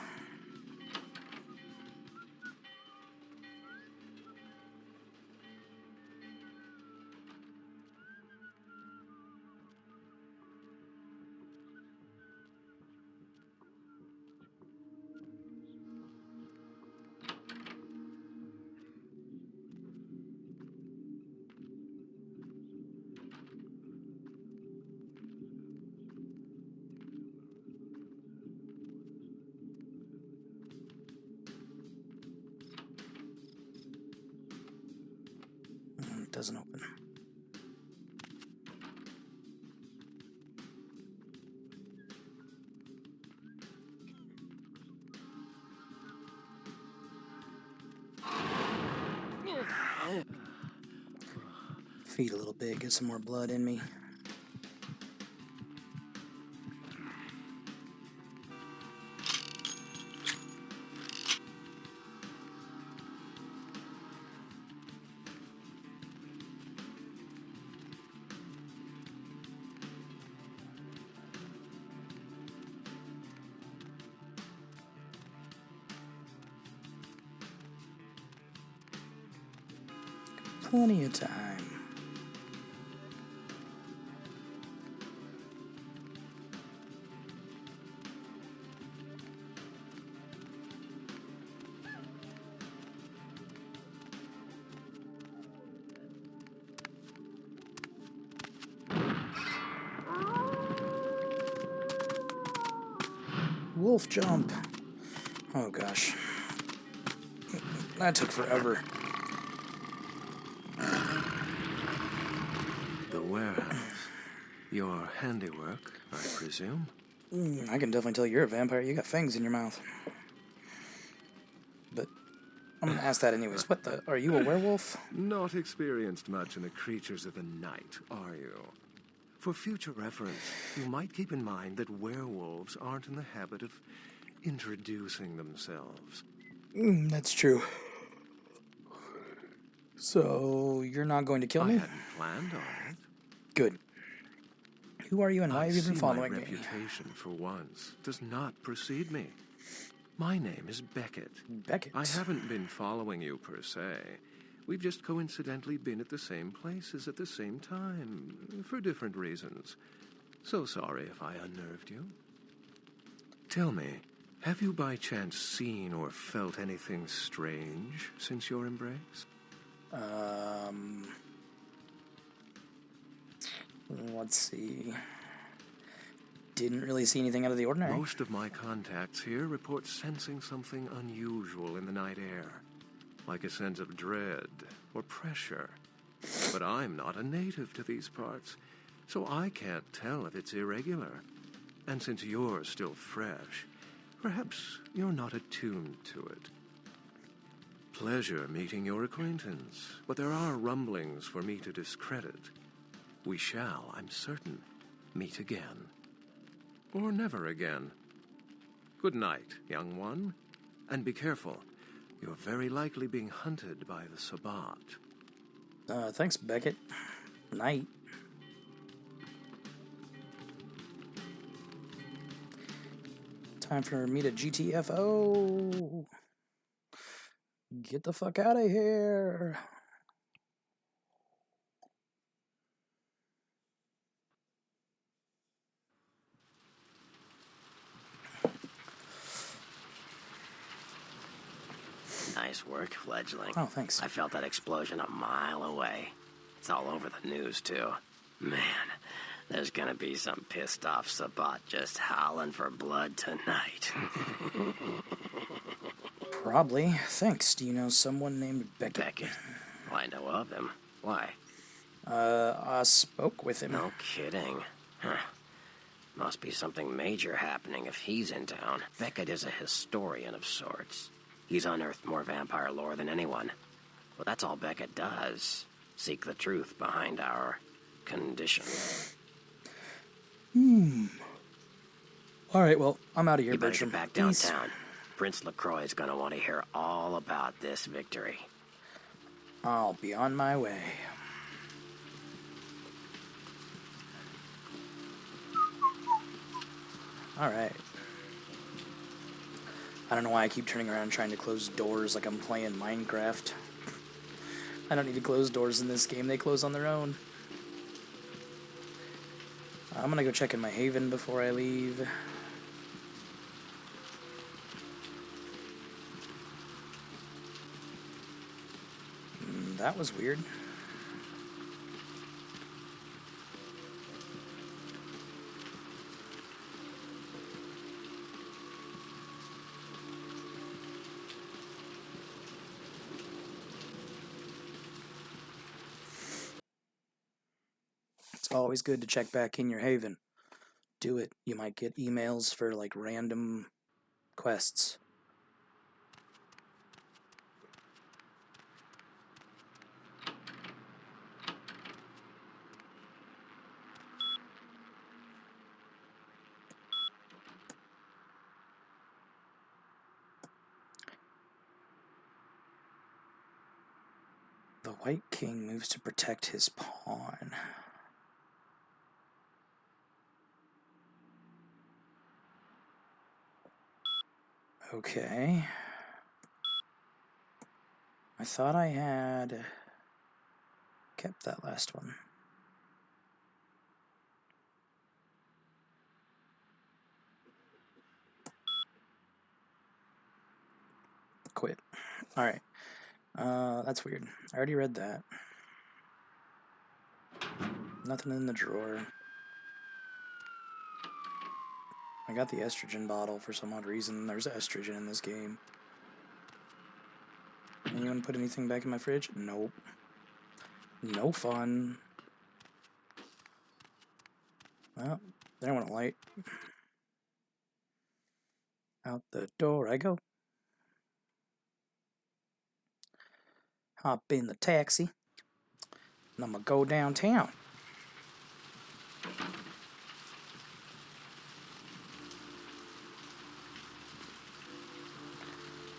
It doesn't open. Feed a little bit, get some more blood in me. Plenty of time. Wolf jump. Oh gosh. That took forever. The warehouse. Your handiwork, I presume? I can definitely tell you're a vampire. You got fangs in your mouth. But I'm gonna ask that anyways. What the? Are you a werewolf? Not experienced much in the creatures of the night, are you? For future reference, you might keep in mind that werewolves aren't in the habit of introducing themselves. That's true. So, you're not going to kill me? I hadn't planned on it. Good. Who are you and why have you been following my me? reputation, for once, does not precede me. My name is Beckett. Beckett? I haven't been following you, per se. We've just coincidentally been at the same places at the same time, for different reasons. So sorry if I unnerved you. Tell me, have you by chance seen or felt anything strange since your embrace? Let's see. Didn't really see anything out of the ordinary. Most of my contacts here report sensing something unusual in the night air, like a sense of dread or pressure. But I'm not a native to these parts, so I can't tell if it's irregular. And since you're still fresh, perhaps you're not attuned to it. Pleasure meeting your acquaintance, but there are rumblings for me to discredit. We shall, I'm certain, meet again. Or never again. Good night, young one. And be careful. You're very likely being hunted by the Sabbat. Thanks, Beckett. Night. Time for me to GTFO. Get the fuck out of here. Nice work, fledgling. Oh, thanks. I felt that explosion a mile away. It's all over the news, too. Man, there's gonna be some pissed off Sabbat just howling for blood tonight. Probably. Thanks. Do you know someone named Beckett? Beckett? Well, I know of him. Why? I spoke with him. No kidding. Huh. Must be something major happening if he's in town. Beckett is a historian of sorts. He's unearthed more vampire lore than anyone. Well, that's all Beckett does. Seek the truth behind our condition. Alright, well, I'm out of here, You better Bertram. get back Peace. downtown. Prince LaCroix is gonna want to hear all about this victory. I'll be on my way. Alright. I don't know why I keep turning around trying to close doors like I'm playing Minecraft. I don't need to close doors in this game, they close on their own. I'm gonna go check in my haven before I leave. That was weird. It's always good to check back in your haven. Do it. You might get emails for like random quests. The White King moves to protect his pawn. Okay. I thought I had kept that last one. Quit. Alright. That's weird. I already read that. Nothing in the drawer. I got the estrogen bottle for some odd reason. There's estrogen in this game. Anyone put anything back in my fridge? Nope. No fun. Well, there went a light. Out the door I go. Hop in the taxi. And I'm gonna go downtown.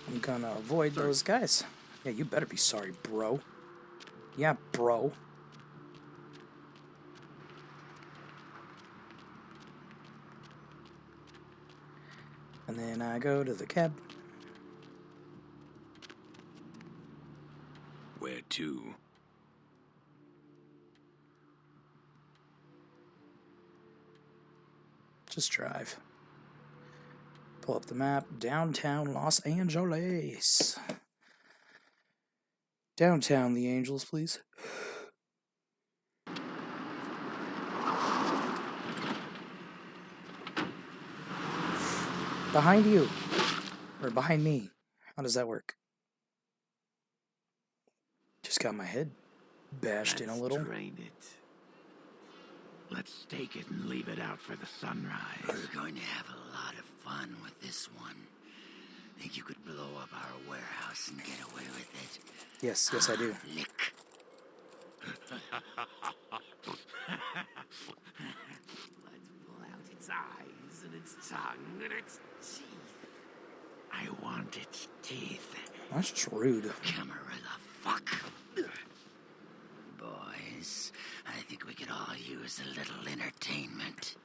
I'm gonna avoid those guys. Yeah, you better be sorry, bro. Yeah, bro. And then I go to the cab. Where to? Just drive. Pull up the map. Downtown Los Angeles. Downtown the Angels, please. Behind you. Or behind me. How does that work? Just got my head bashed in a little. Drain it. Let's take it and leave it out for the sunrise. We're going to have a lot of fun with this one. Think you could blow up our warehouse and get away with it? Yes, I do. Lick. Let's pull out its eyes and its tongue and its teeth. I want its teeth. That's just rude. Camarilla, fuck. Boys, I think we could all use a little entertainment.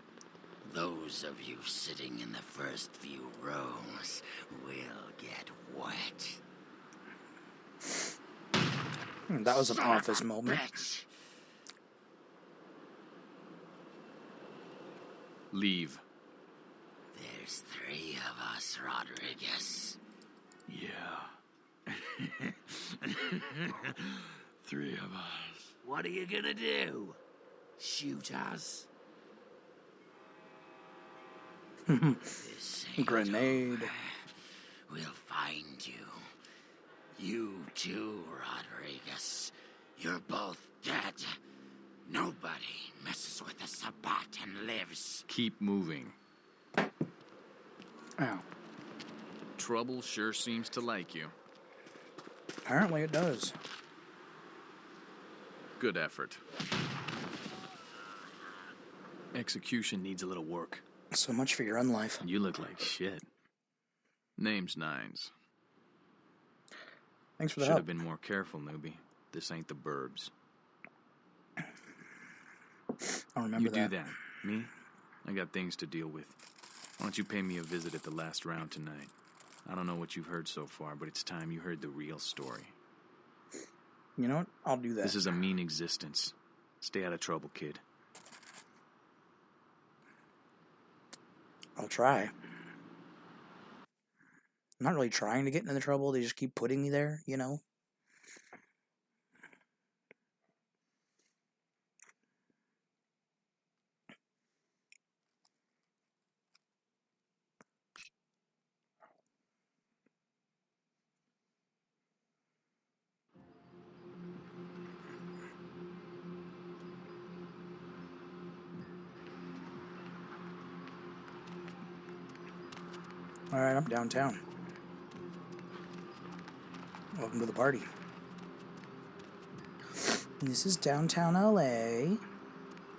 Those of you sitting in the first few rows will get wet. That was an office moment. Bitch. Leave. There's 3 of us, Rodriguez. Yeah. 3 of us. What are you gonna do? Shoot us? This ain't Grenade. over. We'll find you. You too, Rodriguez. You're both dead. Nobody messes with a Sabbat and lives. Keep moving. Oh. Trouble sure seems to like you. Apparently it does. Good effort. Execution needs a little work. So much for your unlife. You look like shit. Name's Nines. Thanks for the Should help. have been more careful, newbie. This ain't the burbs. I'll remember that. You do that. Me? I got things to deal with. Why don't you pay me a visit at the last round tonight? I don't know what you've heard so far, but it's time you heard the real story. You know what? I'll do that. This is a mean existence. Stay out of trouble, kid. I'll try. I'm not really trying to get into the trouble. They just keep putting me there, you know? Alright, I'm downtown. Welcome to the party. This is downtown LA.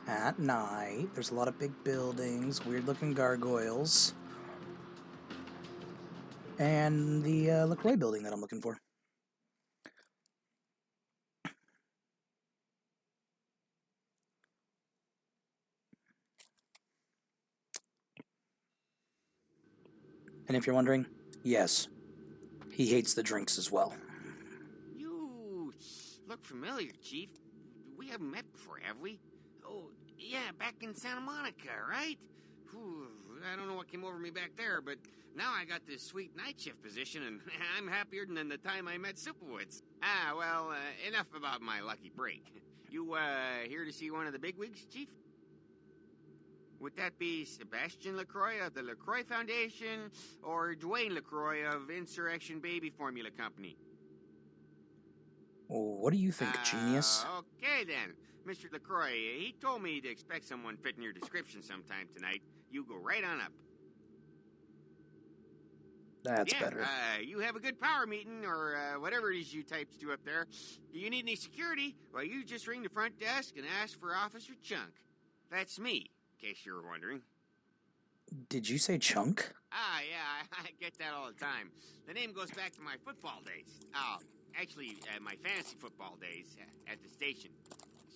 At night. There's a lot of big buildings, weird looking gargoyles. And the LaCroix building that I'm looking for. And if you're wondering, yes, he hates the drinks as well. You look familiar, Chief. We haven't met before, have we? Oh, yeah, back in Santa Monica, right? Whew, I don't know what came over me back there, but now I got this sweet night shift position, and I'm happier than the time I met Supowitz. Enough about my lucky break. You, here to see one of the bigwigs, Chief? Would that be Sebastian LaCroix of the LaCroix Foundation, or Dwayne LaCroix of Insurrection Baby Formula Company? Well, what do you think, genius? Okay, then. Mr. LaCroix, he told me to expect someone fitting your description sometime tonight. You go right on up. That's better. You have a good power meeting, or whatever it is you types do up there. Do you need any security? Well, you just ring the front desk and ask for Officer Chunk. That's me, in case you were wondering. Did you say Chunk? Yeah, I get that all the time. The name goes back to my football days. My fantasy football days at the station.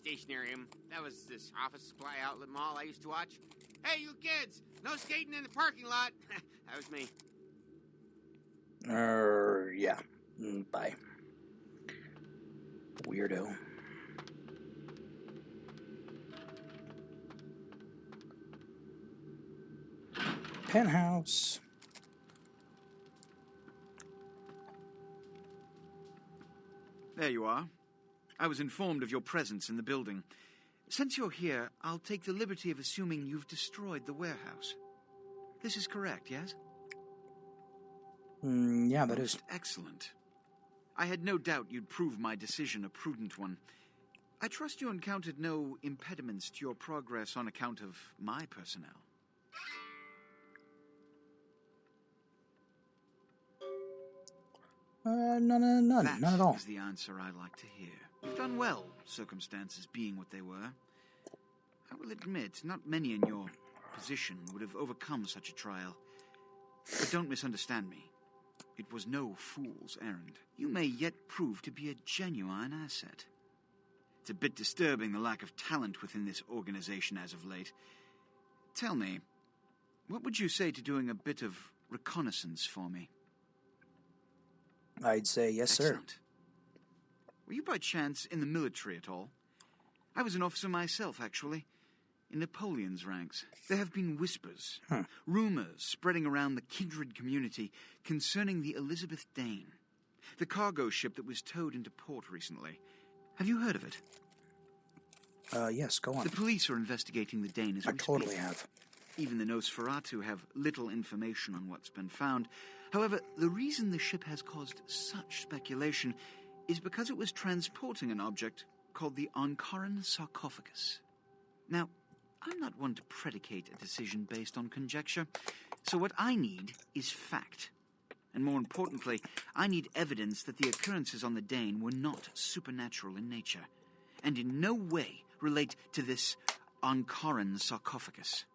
Stationarium. That was this office supply outlet mall I used to watch. Hey, you kids! No skating in the parking lot! That was me. Yeah. Bye. Weirdo. Penthouse. There you are. I was informed of your presence in the building. Since you're here, I'll take the liberty of assuming you've destroyed the warehouse. This is correct, yes? Yeah, that Most is. excellent. I had no doubt you'd prove my decision a prudent one. I trust you encountered no impediments to your progress on account of my personnel. None at all. That is the answer I like to hear. You've done well, circumstances being what they were. I will admit, not many in your position would have overcome such a trial. But don't misunderstand me. It was no fool's errand. You may yet prove to be a genuine asset. It's a bit disturbing the lack of talent within this organization as of late. Tell me, what would you say to doing a bit of reconnaissance for me? I'd say yes, Excellent. sir. Were you by chance in the military at all? I was an officer myself, actually, in Napoleon's ranks. There have been whispers, rumors spreading around the kindred community concerning the Elizabeth Dane, the cargo ship that was towed into port recently. Have you heard of it? Yes, go on. The police are investigating the Dane as we totally speak. have. Even the Nosferatu have little information on what's been found. However, the reason the ship has caused such speculation is because it was transporting an object called the Ankaran sarcophagus. Now, I'm not one to predicate a decision based on conjecture, so what I need is fact. And more importantly, I need evidence that the occurrences on the Dane were not supernatural in nature, and in no way relate to this Ankaran sarcophagus.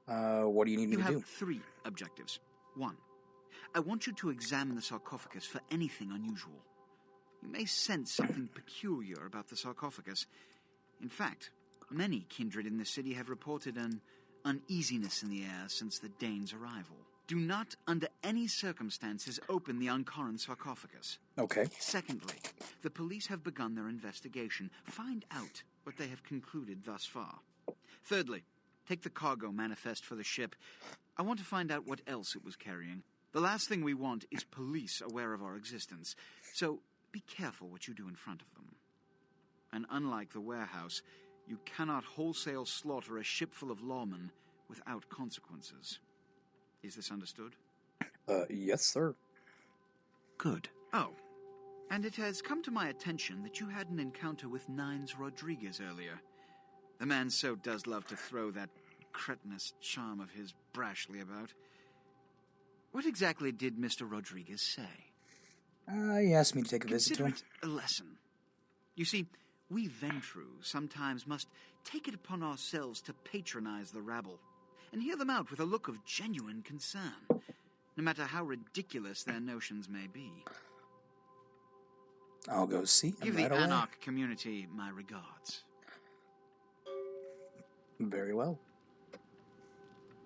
What do you need me to do? You have 3 objectives. 1. I want you to examine the sarcophagus for anything unusual. You may sense something peculiar about the sarcophagus. In fact, many kindred in the city have reported an uneasiness in the air since the Dane's arrival. Do not, under any circumstances, open the Ankaran sarcophagus. Okay. Secondly, the police have begun their investigation. Find out what they have concluded thus far. Thirdly, take the cargo manifest for the ship. I want to find out what else it was carrying. The last thing we want is police aware of our existence, so be careful what you do in front of them. And unlike the warehouse, you cannot wholesale slaughter a ship full of lawmen without consequences. Is this understood? Yes, sir. Good. Oh, and it has come to my attention that you had an encounter with Nines Rodriguez earlier. The man so does love to throw that cretinous charm of his brashly about. What exactly did Mr. Rodriguez say? He asked me to take a visit to him. Consider it a lesson. You see, we Ventru sometimes must take it upon ourselves to patronize the rabble and hear them out with a look of genuine concern, no matter how ridiculous their notions may be. I'll go see him Give right the away. Anarch community my regards. Very well.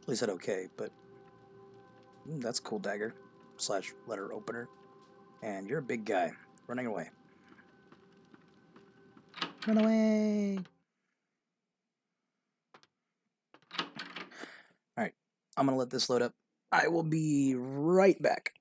He said okay, but that's a cool dagger / letter opener. And you're a big guy. Running away. Run away! Alright, I'm gonna let this load up. I will be right back.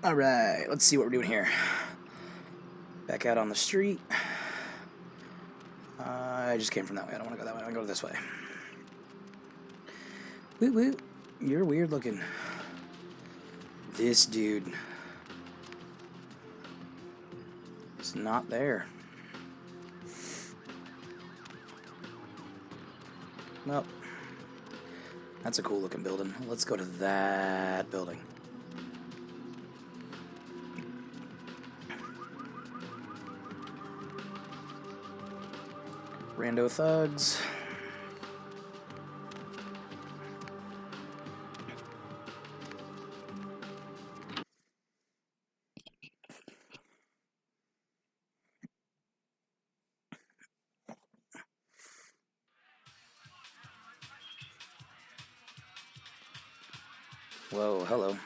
Alright, let's see what we're doing here. Back out on the street. I just came from that way. I don't want to go that way. I want to go this way. Woo woo. You're weird looking. This dude is not there. Well, that's a cool looking building. Let's go to that building. Rando thugs. Whoa, hello.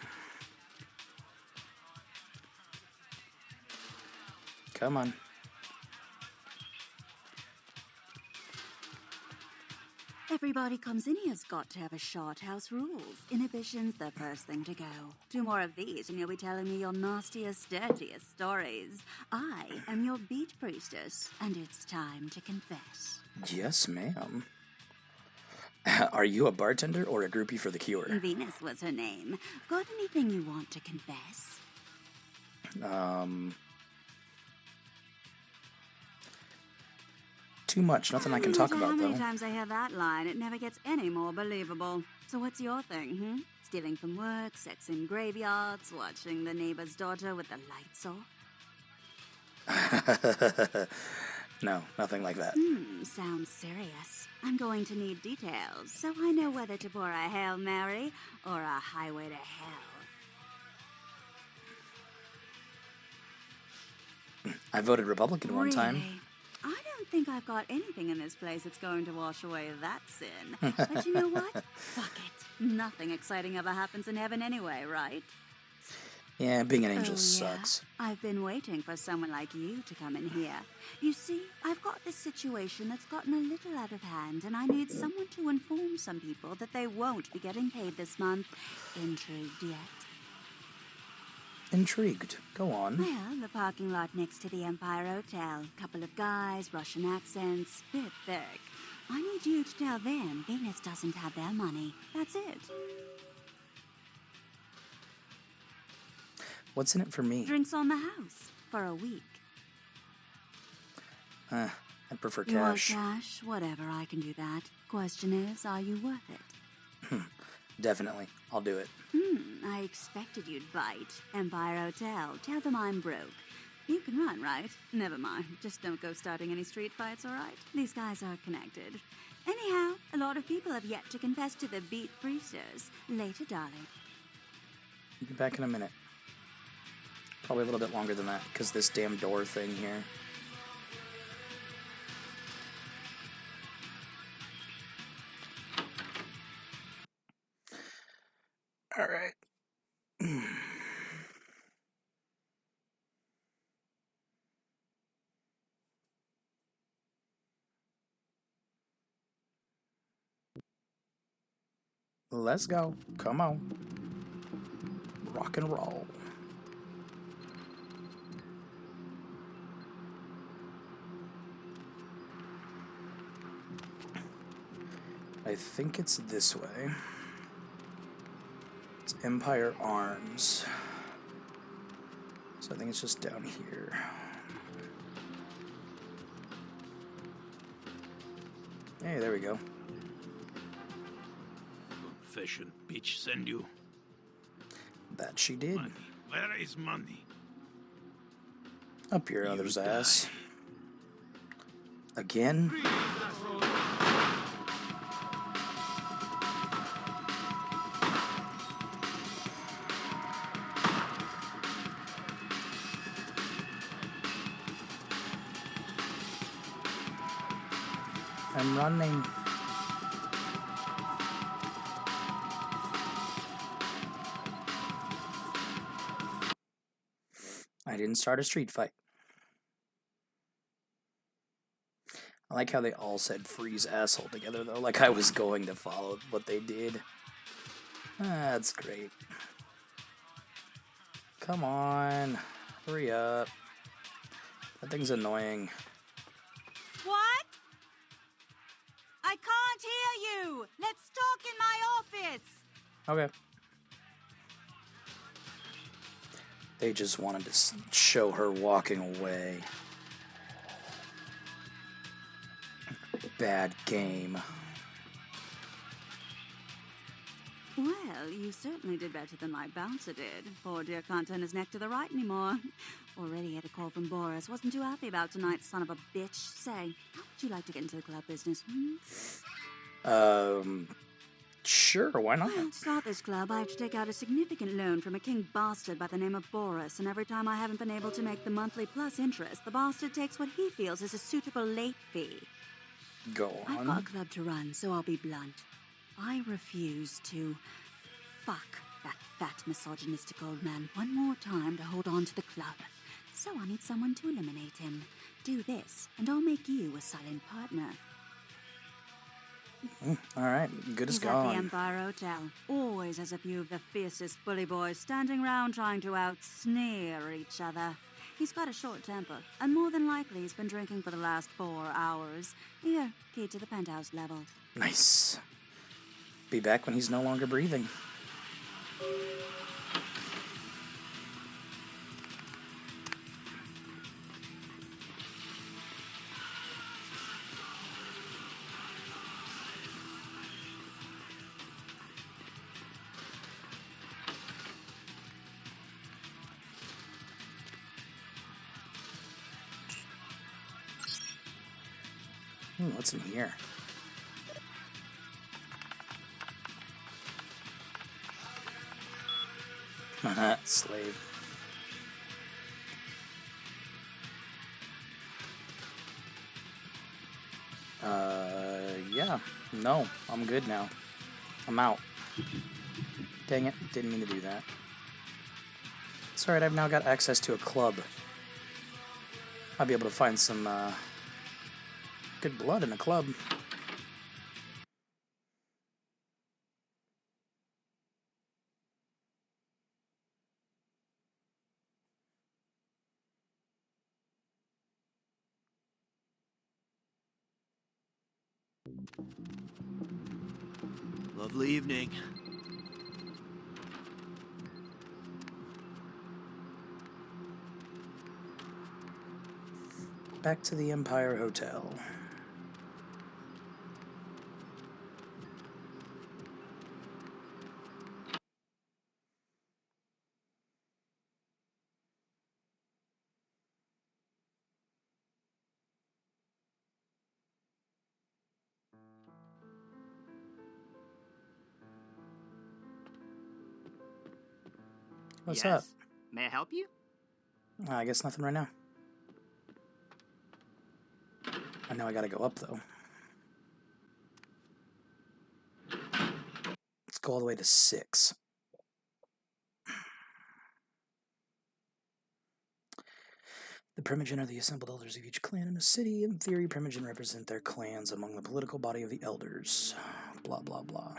Come on. Everybody comes in here's got to have a short house rules. Inhibition's the first thing to go. 2 more of these and you'll be telling me your nastiest, dirtiest stories. I am your beat priestess, and it's time to confess. Yes, ma'am. Are you a bartender or a groupie for the cure? Venus was her name. Got anything you want to confess? Too much. Nothing I can talk about, How though. many times I hear that line, it never gets any more believable. So what's your thing, Stealing from work, sex in graveyards, watching the neighbor's daughter with the lights off? No, nothing like that. Sounds serious. I'm going to need details, so I know whether to pour a Hail Mary or a highway to hell. I voted Republican one time. Really? I don't think I've got anything in this place that's going to wash away that sin. But you know what? Fuck it. Nothing exciting ever happens in heaven anyway, right? Yeah, being an angel sucks. I've been waiting for someone like you to come in here. You see, I've got this situation that's gotten a little out of hand, and I need someone to inform some people that they won't be getting paid this month. Intrigued yet? Intrigued. Go on. Well, the parking lot next to the Empire Hotel. Couple of guys, Russian accents, bit thick. I need you to tell them Venus doesn't have their money. That's it. What's in it for me? Drinks on the house for a week. I prefer You want cash. cash? Whatever, I can do that. Question is, are you worth it? Definitely. I'll do it. I expected you'd bite. Empire Hotel. Tell them I'm broke. You can run, right? Never mind. Just don't go starting any street fights, all right? These guys are connected. Anyhow, a lot of people have yet to confess to the beat priestess. Later, darling. Be back in a minute. Probably a little bit longer than that, because this damn door thing here. Alright. Let's go. Come on. Rock and roll. I think it's this way. It's Empire Arms. So I think it's just down here. Hey, there we go. Confession, bitch, send you. That she did. Money. Where is money? Up your other's ass. Again? I'm running. I didn't start a street fight. I like how they all said freeze asshole together, though. Like I was going to follow what they did. That's great. Come on. Hurry up. That thing's annoying. What? I can't hear you. Let's talk in my office. Okay. They just wanted to show her walking away. Bad game. Well, you certainly did better than my bouncer did. Poor dear can't turn his neck to the right anymore. Already had a call from Boris. Wasn't too happy about tonight, son of a bitch. Say, how would you like to get into the club business? Sure, why not? Well, to start this club, I have to take out a significant loan from a king bastard by the name of Boris, and every time I haven't been able to make the monthly plus interest, the bastard takes what he feels is a suitable late fee. Go on. I've got a club to run, so I'll be blunt. I refuse to fuck that fat misogynistic old man one more time to hold on to the club. So I need someone to eliminate him. Do this, and I'll make you a silent partner. Alright, good as He's at the gone. Empire Hotel. Always has a few of the fiercest bully boys standing around trying to out-sneer each other. He's got a short temper, and more than likely he's been drinking for the last 4 hours. Here, key to the penthouse level. Nice. Be back when he's no longer breathing. What's in here? Slave. Yeah. No, I'm good now. I'm out. Dang it, didn't mean to do that. It's alright, I've now got access to a club. I'll be able to find some, good blood in a club. Lovely evening. Back to the Empire Hotel. What's yes? up? May I help you? I guess nothing right now. I know I gotta go up, though. Let's go all the way to 6. The Primogen are the assembled elders of each clan in a city. In theory, Primogen represent their clans among the political body of the elders. Blah, blah, blah.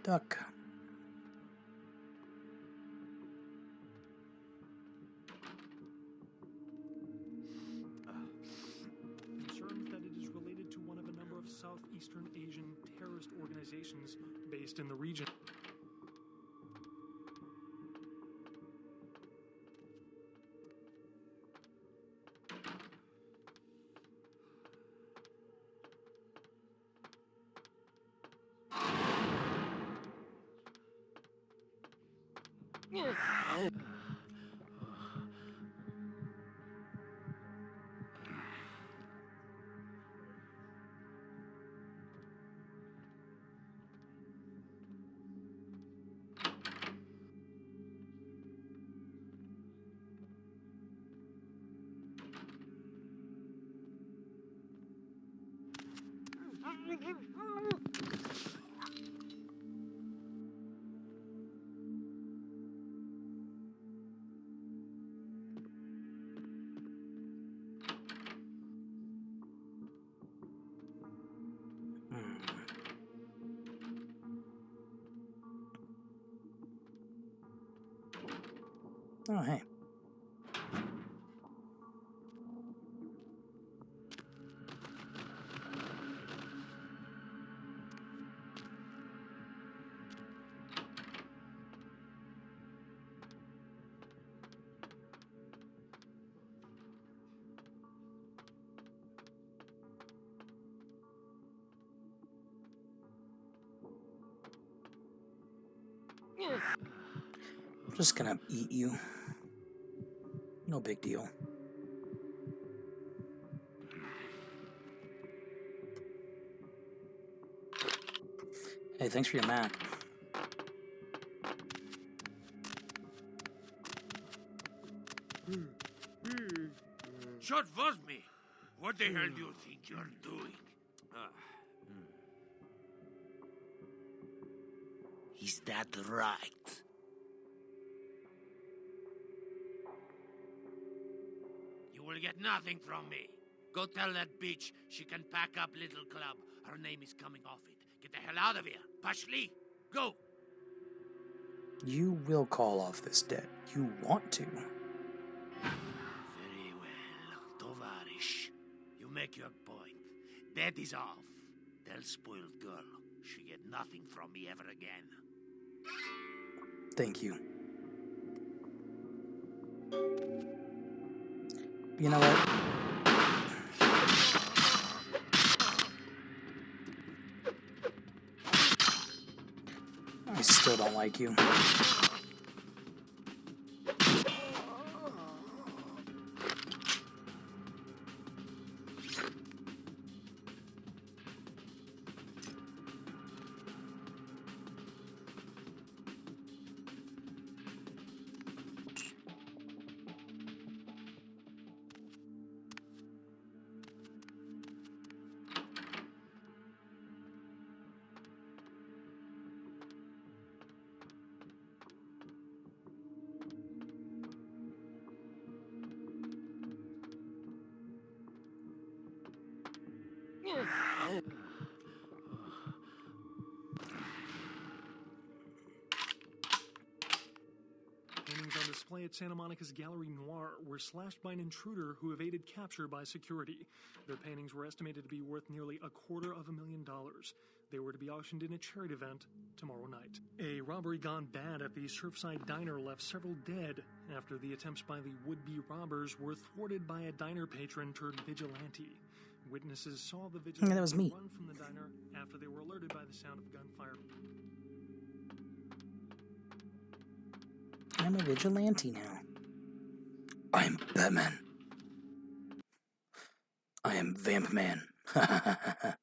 Duck. Concerns that it is related to one of a number of Southeastern Asian terrorist organizations based in the region. Oh, hey. I'm just gonna eat you. No big deal. Hey, thanks for your Mac. Shut was me. What the hell do you think you're doing? Is that right? will get nothing from me. Go tell that bitch she can pack up Little Club. Her name is coming off it. Get the hell out of here. Pashli, go. You will call off this debt. You want to. Very well, Tovarish. You make your point. Debt is off. Tell spoiled girl she get nothing from me ever again. Thank you. You know what? I still don't like you. Paintings on display at Santa Monica's Gallery Noir were slashed by an intruder who evaded capture by security. Their paintings were estimated to be worth nearly $250,000. They were to be auctioned in a charity event tomorrow night. A robbery gone bad at the Surfside Diner left several dead after the attempts by the would-be robbers were thwarted by a diner patron turned vigilante. Witnesses saw the vigilante Yeah, that was me. run from the diner after they were alerted by the sound of gunfire. I'm a vigilante now. I'm Batman. I am Vamp Man. I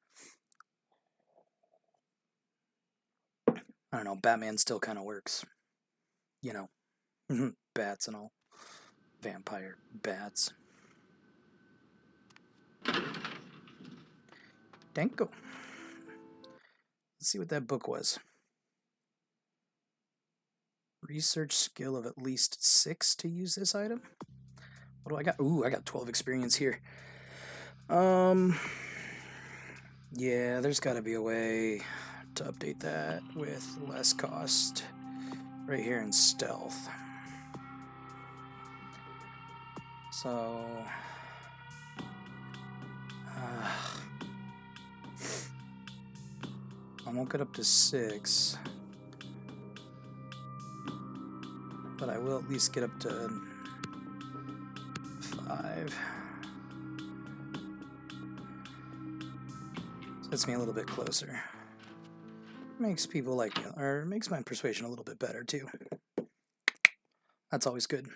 don't know, Batman still kind of works. You know, bats and all. Vampire bats. Danko. Let's see what that book was. Research skill of at least 6 to use this item. What do I got? Ooh, I got 12 experience here. Yeah, there's got to be a way to update that with less cost. Right here in stealth. So... I won't get up to 6. But I will at least get up to 5. So that's me a little bit closer. Makes people like me, or makes my persuasion a little bit better too. That's always good.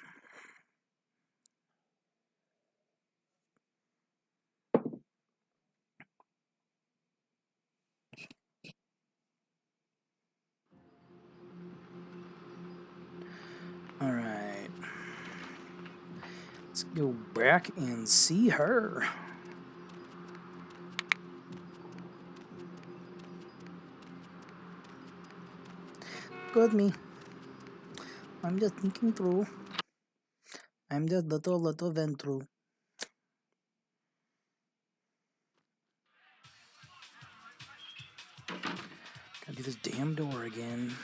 Alright. Let's go back and see her. Good me. I'm just thinking through. I'm just little went through. Gotta do this damn door again.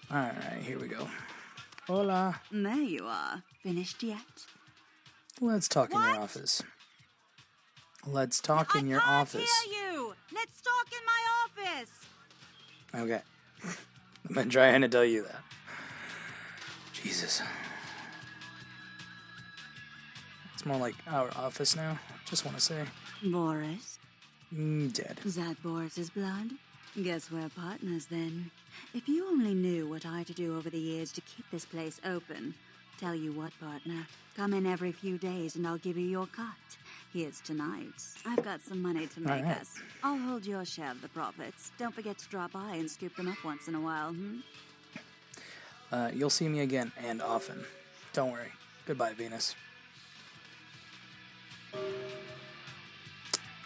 Alright, here we go. Hola. There you are. Finished yet? Let's talk in your office. Let's talk in your office. I hear you! Let's talk in my office! Okay. I've been trying to tell you that. Jesus. It's more like our office now. Just want to say. Boris? Dead. Is that Boris's blood? Guess we're partners then. If you only knew what I had to do over the years to keep this place open. Tell you what, partner. Come in every few days and I'll give you your cut. Here's tonight's. I've got some money to make us. I'll hold your share of the profits. Don't forget to drop by and scoop them up once in a while, You'll see me again, and often. Don't worry. Goodbye, Venus.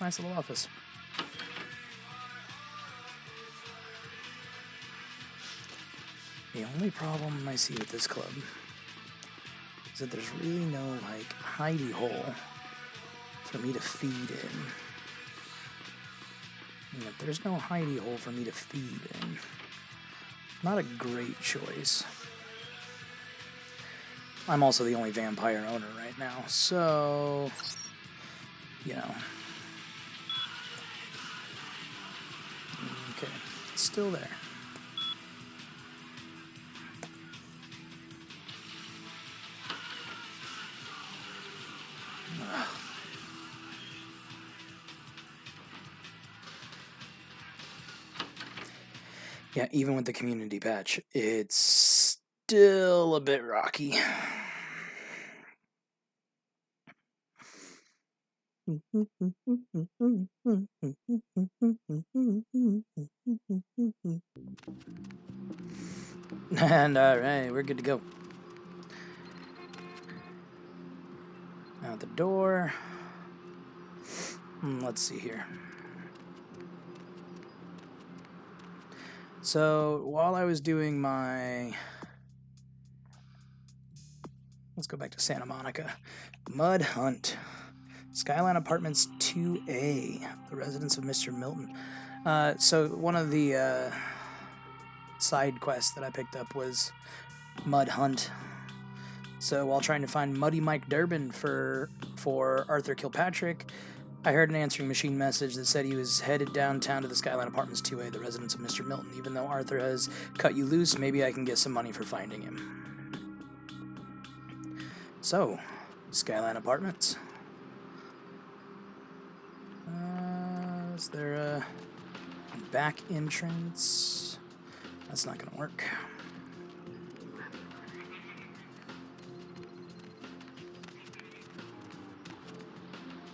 Nice little office. The only problem I see with this club is that there's really no, like, hidey hole for me to feed in. And if there's no hidey hole for me to feed in, not a great choice. I'm also the only vampire owner right now, so, you know. Okay, it's still there. Ugh. Yeah, even with the community patch, it's still a bit rocky. And alright, we're good to go. Out the door. Let's see here. So, while I was doing my... Let's go back to Santa Monica. Mud Hunt. Skyline Apartments 2A. The residence of Mr. Milton. So, one of the side quests that I picked up was Mud Hunt. So, while trying to find Muddy Mike Durbin for Arthur Kilpatrick, I heard an answering machine message that said he was headed downtown to the Skyline Apartments 2A, the residence of Mr. Milton. Even though Arthur has cut you loose, maybe I can get some money for finding him. So, Skyline Apartments. Is there a back entrance? That's not going to work.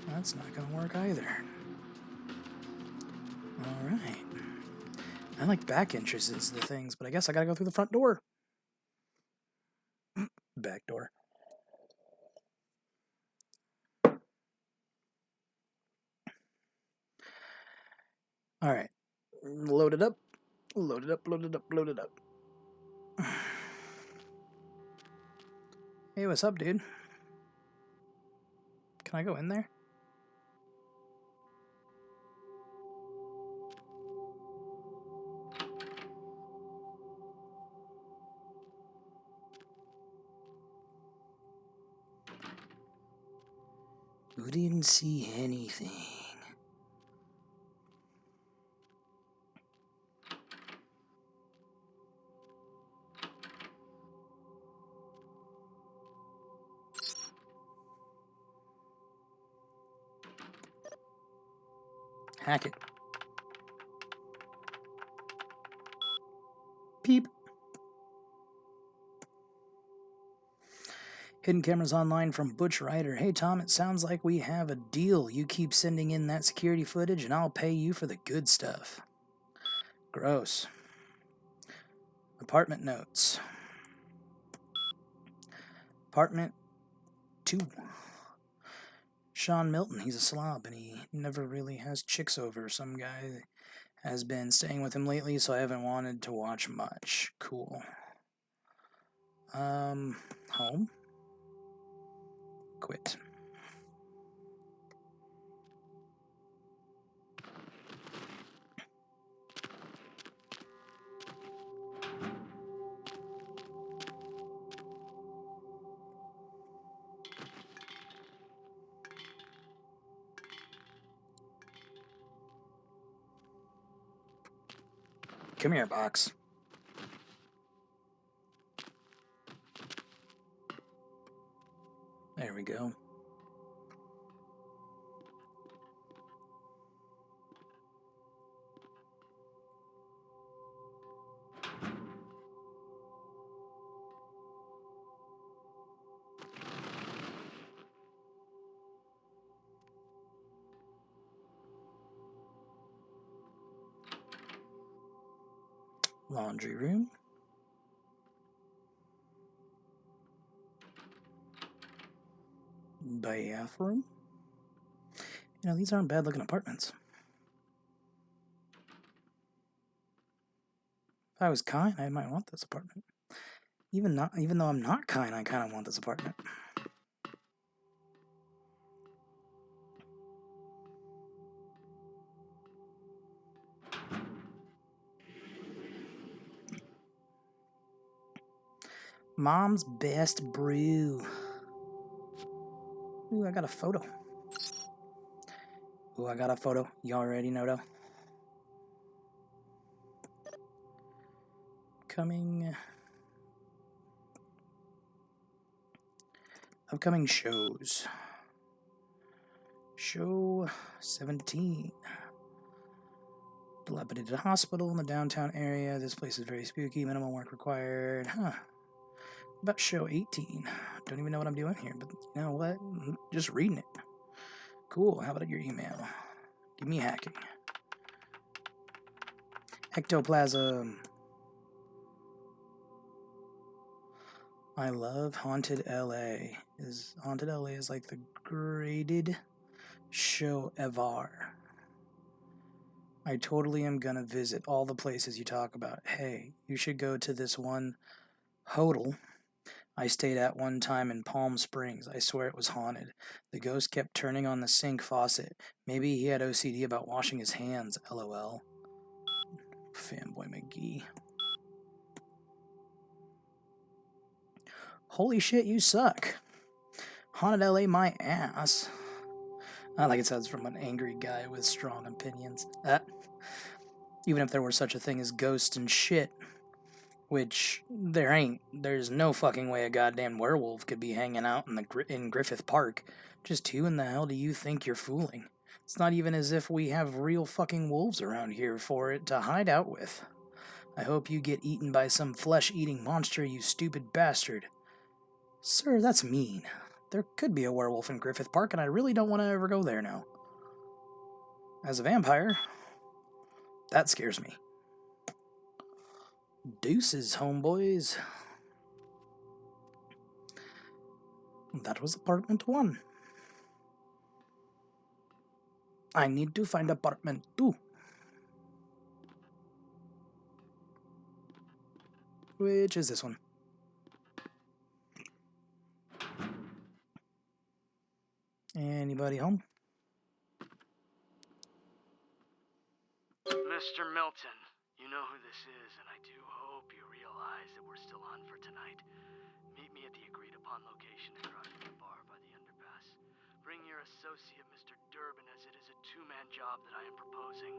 That's not going to work either. Alright. I like back entrances to things, but I guess I gotta go through the front door. Back door. Alright. Load it up. Load it up, load it up, load it up. Hey, what's up, dude? Can I go in there? Who didn't see anything? Hack it. Peep. Hidden cameras online from Butch Ryder. Hey, Tom, it sounds like we have a deal. You keep sending in that security footage, and I'll pay you for the good stuff. Gross. Apartment notes. Apartment 2. Sean Milton, he's a slob, and he never really has chicks over. Some guy has been staying with him lately, so I haven't wanted to watch much. Cool. Home. Quit. Come here, box. There we go. Laundry room. Bathroom. You know, these aren't bad looking apartments. If I was kind, I might want this apartment. Even though I'm not kind, I kind of want this apartment. Mom's best brew. Ooh, I got a photo. Ooh, I got a photo. You already know though. Coming. Upcoming shows. Show 17. Dilapidated hospital in the downtown area. This place is very spooky. Minimal work required. Huh. About show 18. Don't even know what I'm doing here, but you know what? I'm just reading it. Cool. How about your email? Give me hacking. Ectoplasm. I love Haunted LA. Haunted LA is like the graded show ever. I totally am gonna visit all the places you talk about. Hey, you should go to this one hotel I stayed at one time in Palm Springs. I swear it was haunted. The ghost kept turning on the sink faucet. Maybe he had OCD about washing his hands, lol. Fanboy McGee. Holy shit, you suck. Haunted LA my ass. I like it sounds from an angry guy with strong opinions. Even if there were such a thing as ghosts and shit, which there ain't. There's no fucking way a goddamn werewolf could be hanging out in Griffith Park. Just who in the hell do you think you're fooling? It's not even as if we have real fucking wolves around here for it to hide out with. I hope you get eaten by some flesh-eating monster, you stupid bastard. Sir, that's mean. There could be a werewolf in Griffith Park, and I really don't want to ever go there now. As a vampire, that scares me. Deuces, homeboys. That was apartment 1. I need to find apartment 2. Which is this one. Anybody home? Mr. Milton, you know who this is, and I do hope you realize that we're still on for tonight. Meet me at the agreed-upon location across from the bar by the underpass. Bring your associate, Mr. Durbin, as it is a two-man job that I am proposing.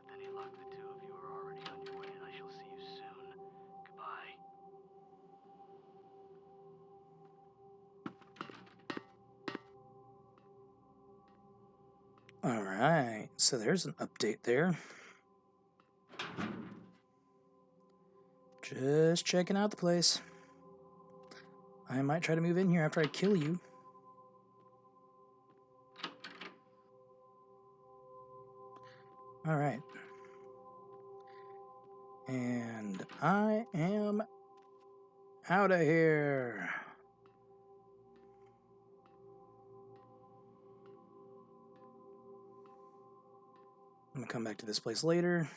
With any luck, the two of you are already on your way, and I shall see you soon. Goodbye. Alright, so there's an update there. Just checking out the place. I might try to move in here after I kill you. Alright. And I am out of here. I'm gonna come back to this place later.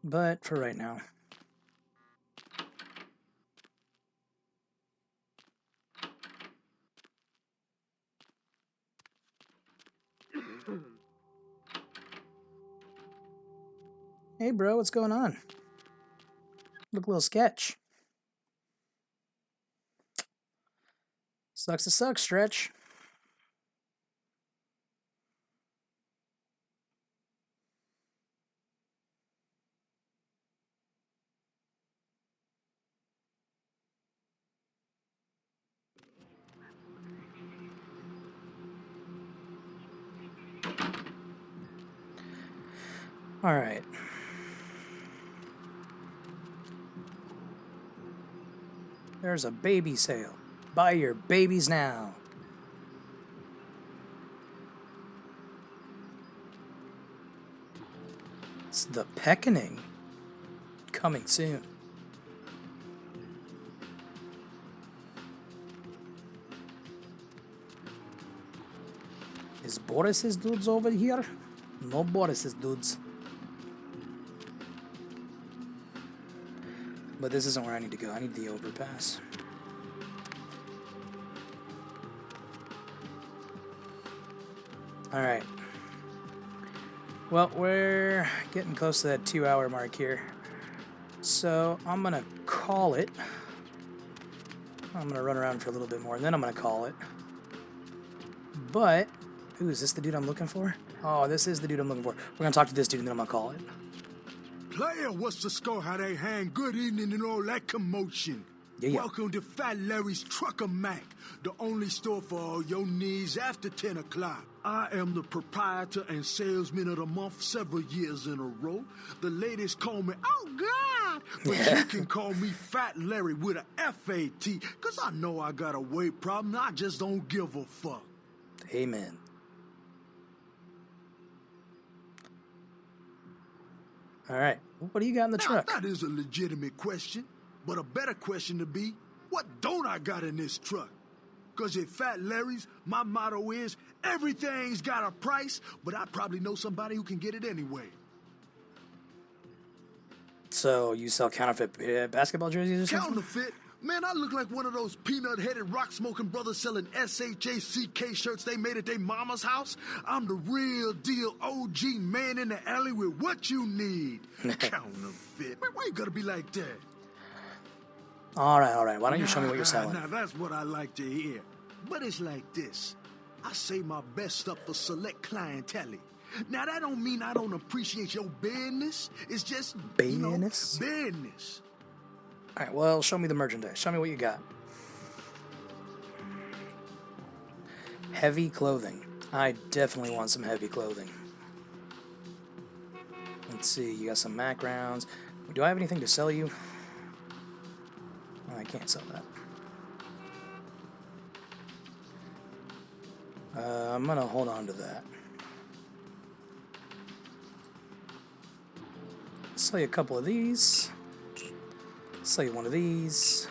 But for right now. Hey bro, what's going on? Look a little sketch. Sucks to suck, Stretch. Alright. There's a baby sale. Buy your babies now. It's The Peckening. Coming soon. Is Boris's dudes over here? No Boris's dudes. But this isn't where I need to go. I need the overpass. Alright. Well, we're getting close to that 2-hour mark here. So I'm going to call it. I'm going to run around for a little bit more, and then I'm going to call it. But, ooh, is this the dude I'm looking for? Oh, this is the dude I'm looking for. We're going to talk to this dude, and then I'm going to call it. Player, what's the score? How they hang? Good evening and all that commotion. Yeah. Welcome to Fat Larry's Trucker Mac, the only store for all your needs after 10 o'clock. I am the proprietor and salesman of the month several years in a row. The ladies call me, oh God, but you can call me Fat Larry with a F-A-T, because I know I got a weight problem. I just don't give a fuck. Amen. All right, what do you got in the truck? That is a legitimate question, but a better question to be, what don't I got in this truck? Because at Fat Larry's, my motto is, everything's got a price, but I probably know somebody who can get it anyway. So, you sell counterfeit basketball jerseys or something? Counterfeit? Man, I look like one of those peanut-headed, rock-smoking brothers selling S-H-A-C-K shirts they made at their mama's house. I'm the real deal OG man in the alley with what you need. Counterfeit? Man, why you gotta be like that? All right. Why don't you show me what you're selling? Now, that's what I like to hear. But it's like this. I say my best stuff for select clientele. Now, that don't mean I don't appreciate your business. It's just, business. All right, well, show me the merchandise. Show me what you got. Heavy clothing. I definitely want some heavy clothing. Let's see, you got some Mac rounds. Do I have anything to sell you? Oh, I can't sell that. I'm gonna hold on to that. Sell you a couple of these. Sell you one of these.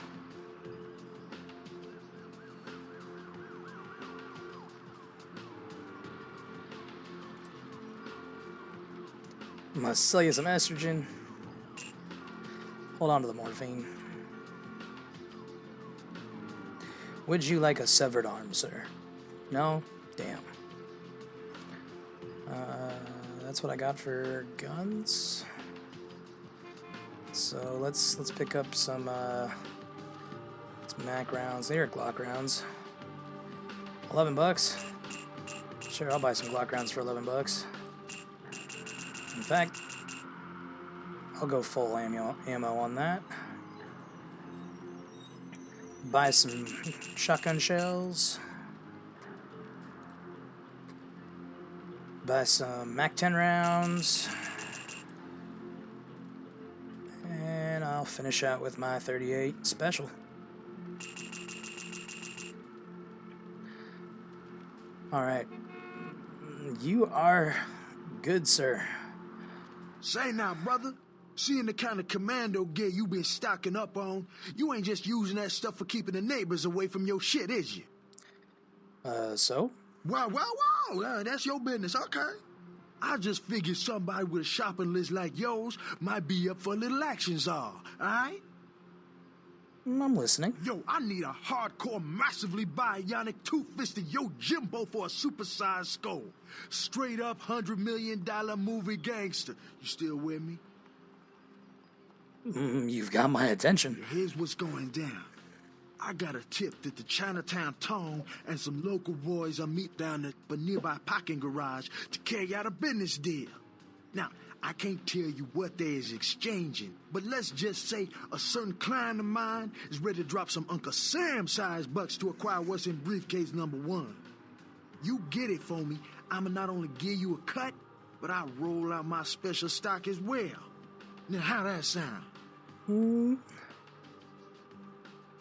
I'm gonna sell you some estrogen. Hold on to the morphine. Would you like a severed arm, sir? No? Damn. That's what I got for guns. So let's pick up some Mac rounds. They are Glock rounds. $11. Sure, I'll buy some Glock rounds for $11. In fact, I'll go full ammo on that. Buy some shotgun shells. Buy some Mac 10 rounds. And I'll finish out with my 38 special. Alright. You are good, sir. Say now, brother. Seeing the kind of commando gear you been stocking up on, you ain't just using that stuff for keeping the neighbors away from your shit, is you? So? Wow, that's your business, okay. I just figured somebody with a shopping list like yours might be up for a little action, czar, alright? I'm listening. Yo, I need a hardcore, massively bionic, two-fisted Yo Jimbo for a supersized skull. Straight up $100 million movie gangster. You still with me? You've got my attention. Here's what's going down. I got a tip that the Chinatown Tone and some local boys are meet down at a nearby parking garage to carry out a business deal. Now, I can't tell you what they is exchanging, but let's just say a certain client of mine is ready to drop some Uncle Sam-sized bucks to acquire what's in briefcase number 1. You get it for me, I'ma not only give you a cut, but I'll roll out my special stock as well. Now, how that sound?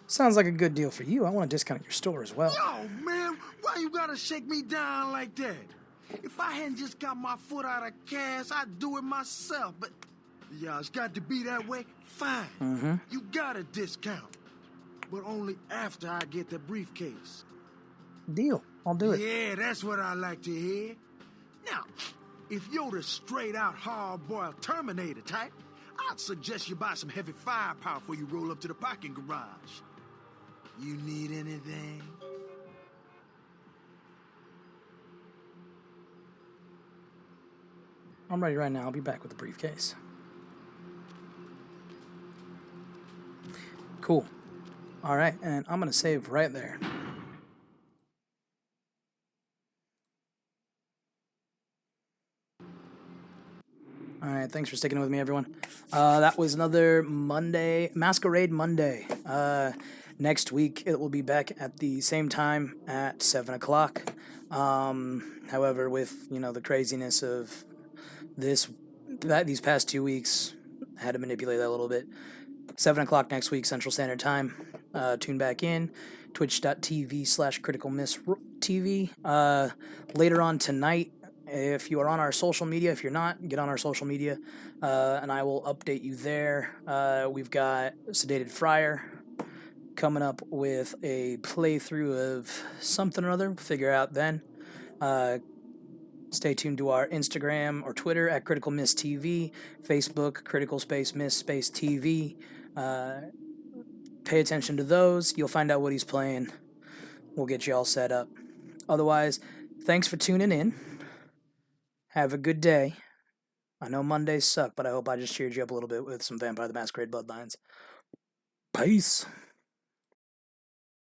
Sounds like a good deal for you. I want to discount your store as well. Yo, man, why you gotta shake me down like that? If I hadn't just got my foot out of cash, I'd do it myself. But, yeah, it's got to be that way. Fine. You got a discount. But only after I get the briefcase. Deal. I'll do it. Yeah, that's what I like to hear. Now, if you're the straight-out hard-boiled Terminator type, I'd suggest you buy some heavy firepower before you roll up to the parking garage. You need anything? I'm ready right now. I'll be back with the briefcase. Cool. All right, and I'm going to save right there. All right, thanks for sticking with me, everyone. That was another Monday, Masquerade Monday. Next week, it will be back at the same time at 7 o'clock. However, with, the craziness of these past 2 weeks, I had to manipulate that a little bit. 7 o'clock next week, Central Standard Time. Tune back in. Twitch.tv/criticalmisstv. Later on tonight, if you are on our social media, if you're not, get on our social media, and I will update you there. We've got Sedated Friar coming up with a playthrough of something or other. We'll figure out then. Stay tuned to our Instagram or Twitter at Critical Miss TV, Facebook Critical Space Miss Space TV. Pay attention to those. You'll find out what he's playing. We'll get you all set up. Otherwise, thanks for tuning in. Have a good day. I know Mondays suck, but I hope I just cheered you up a little bit with some Vampire the Masquerade Bloodlines. Peace.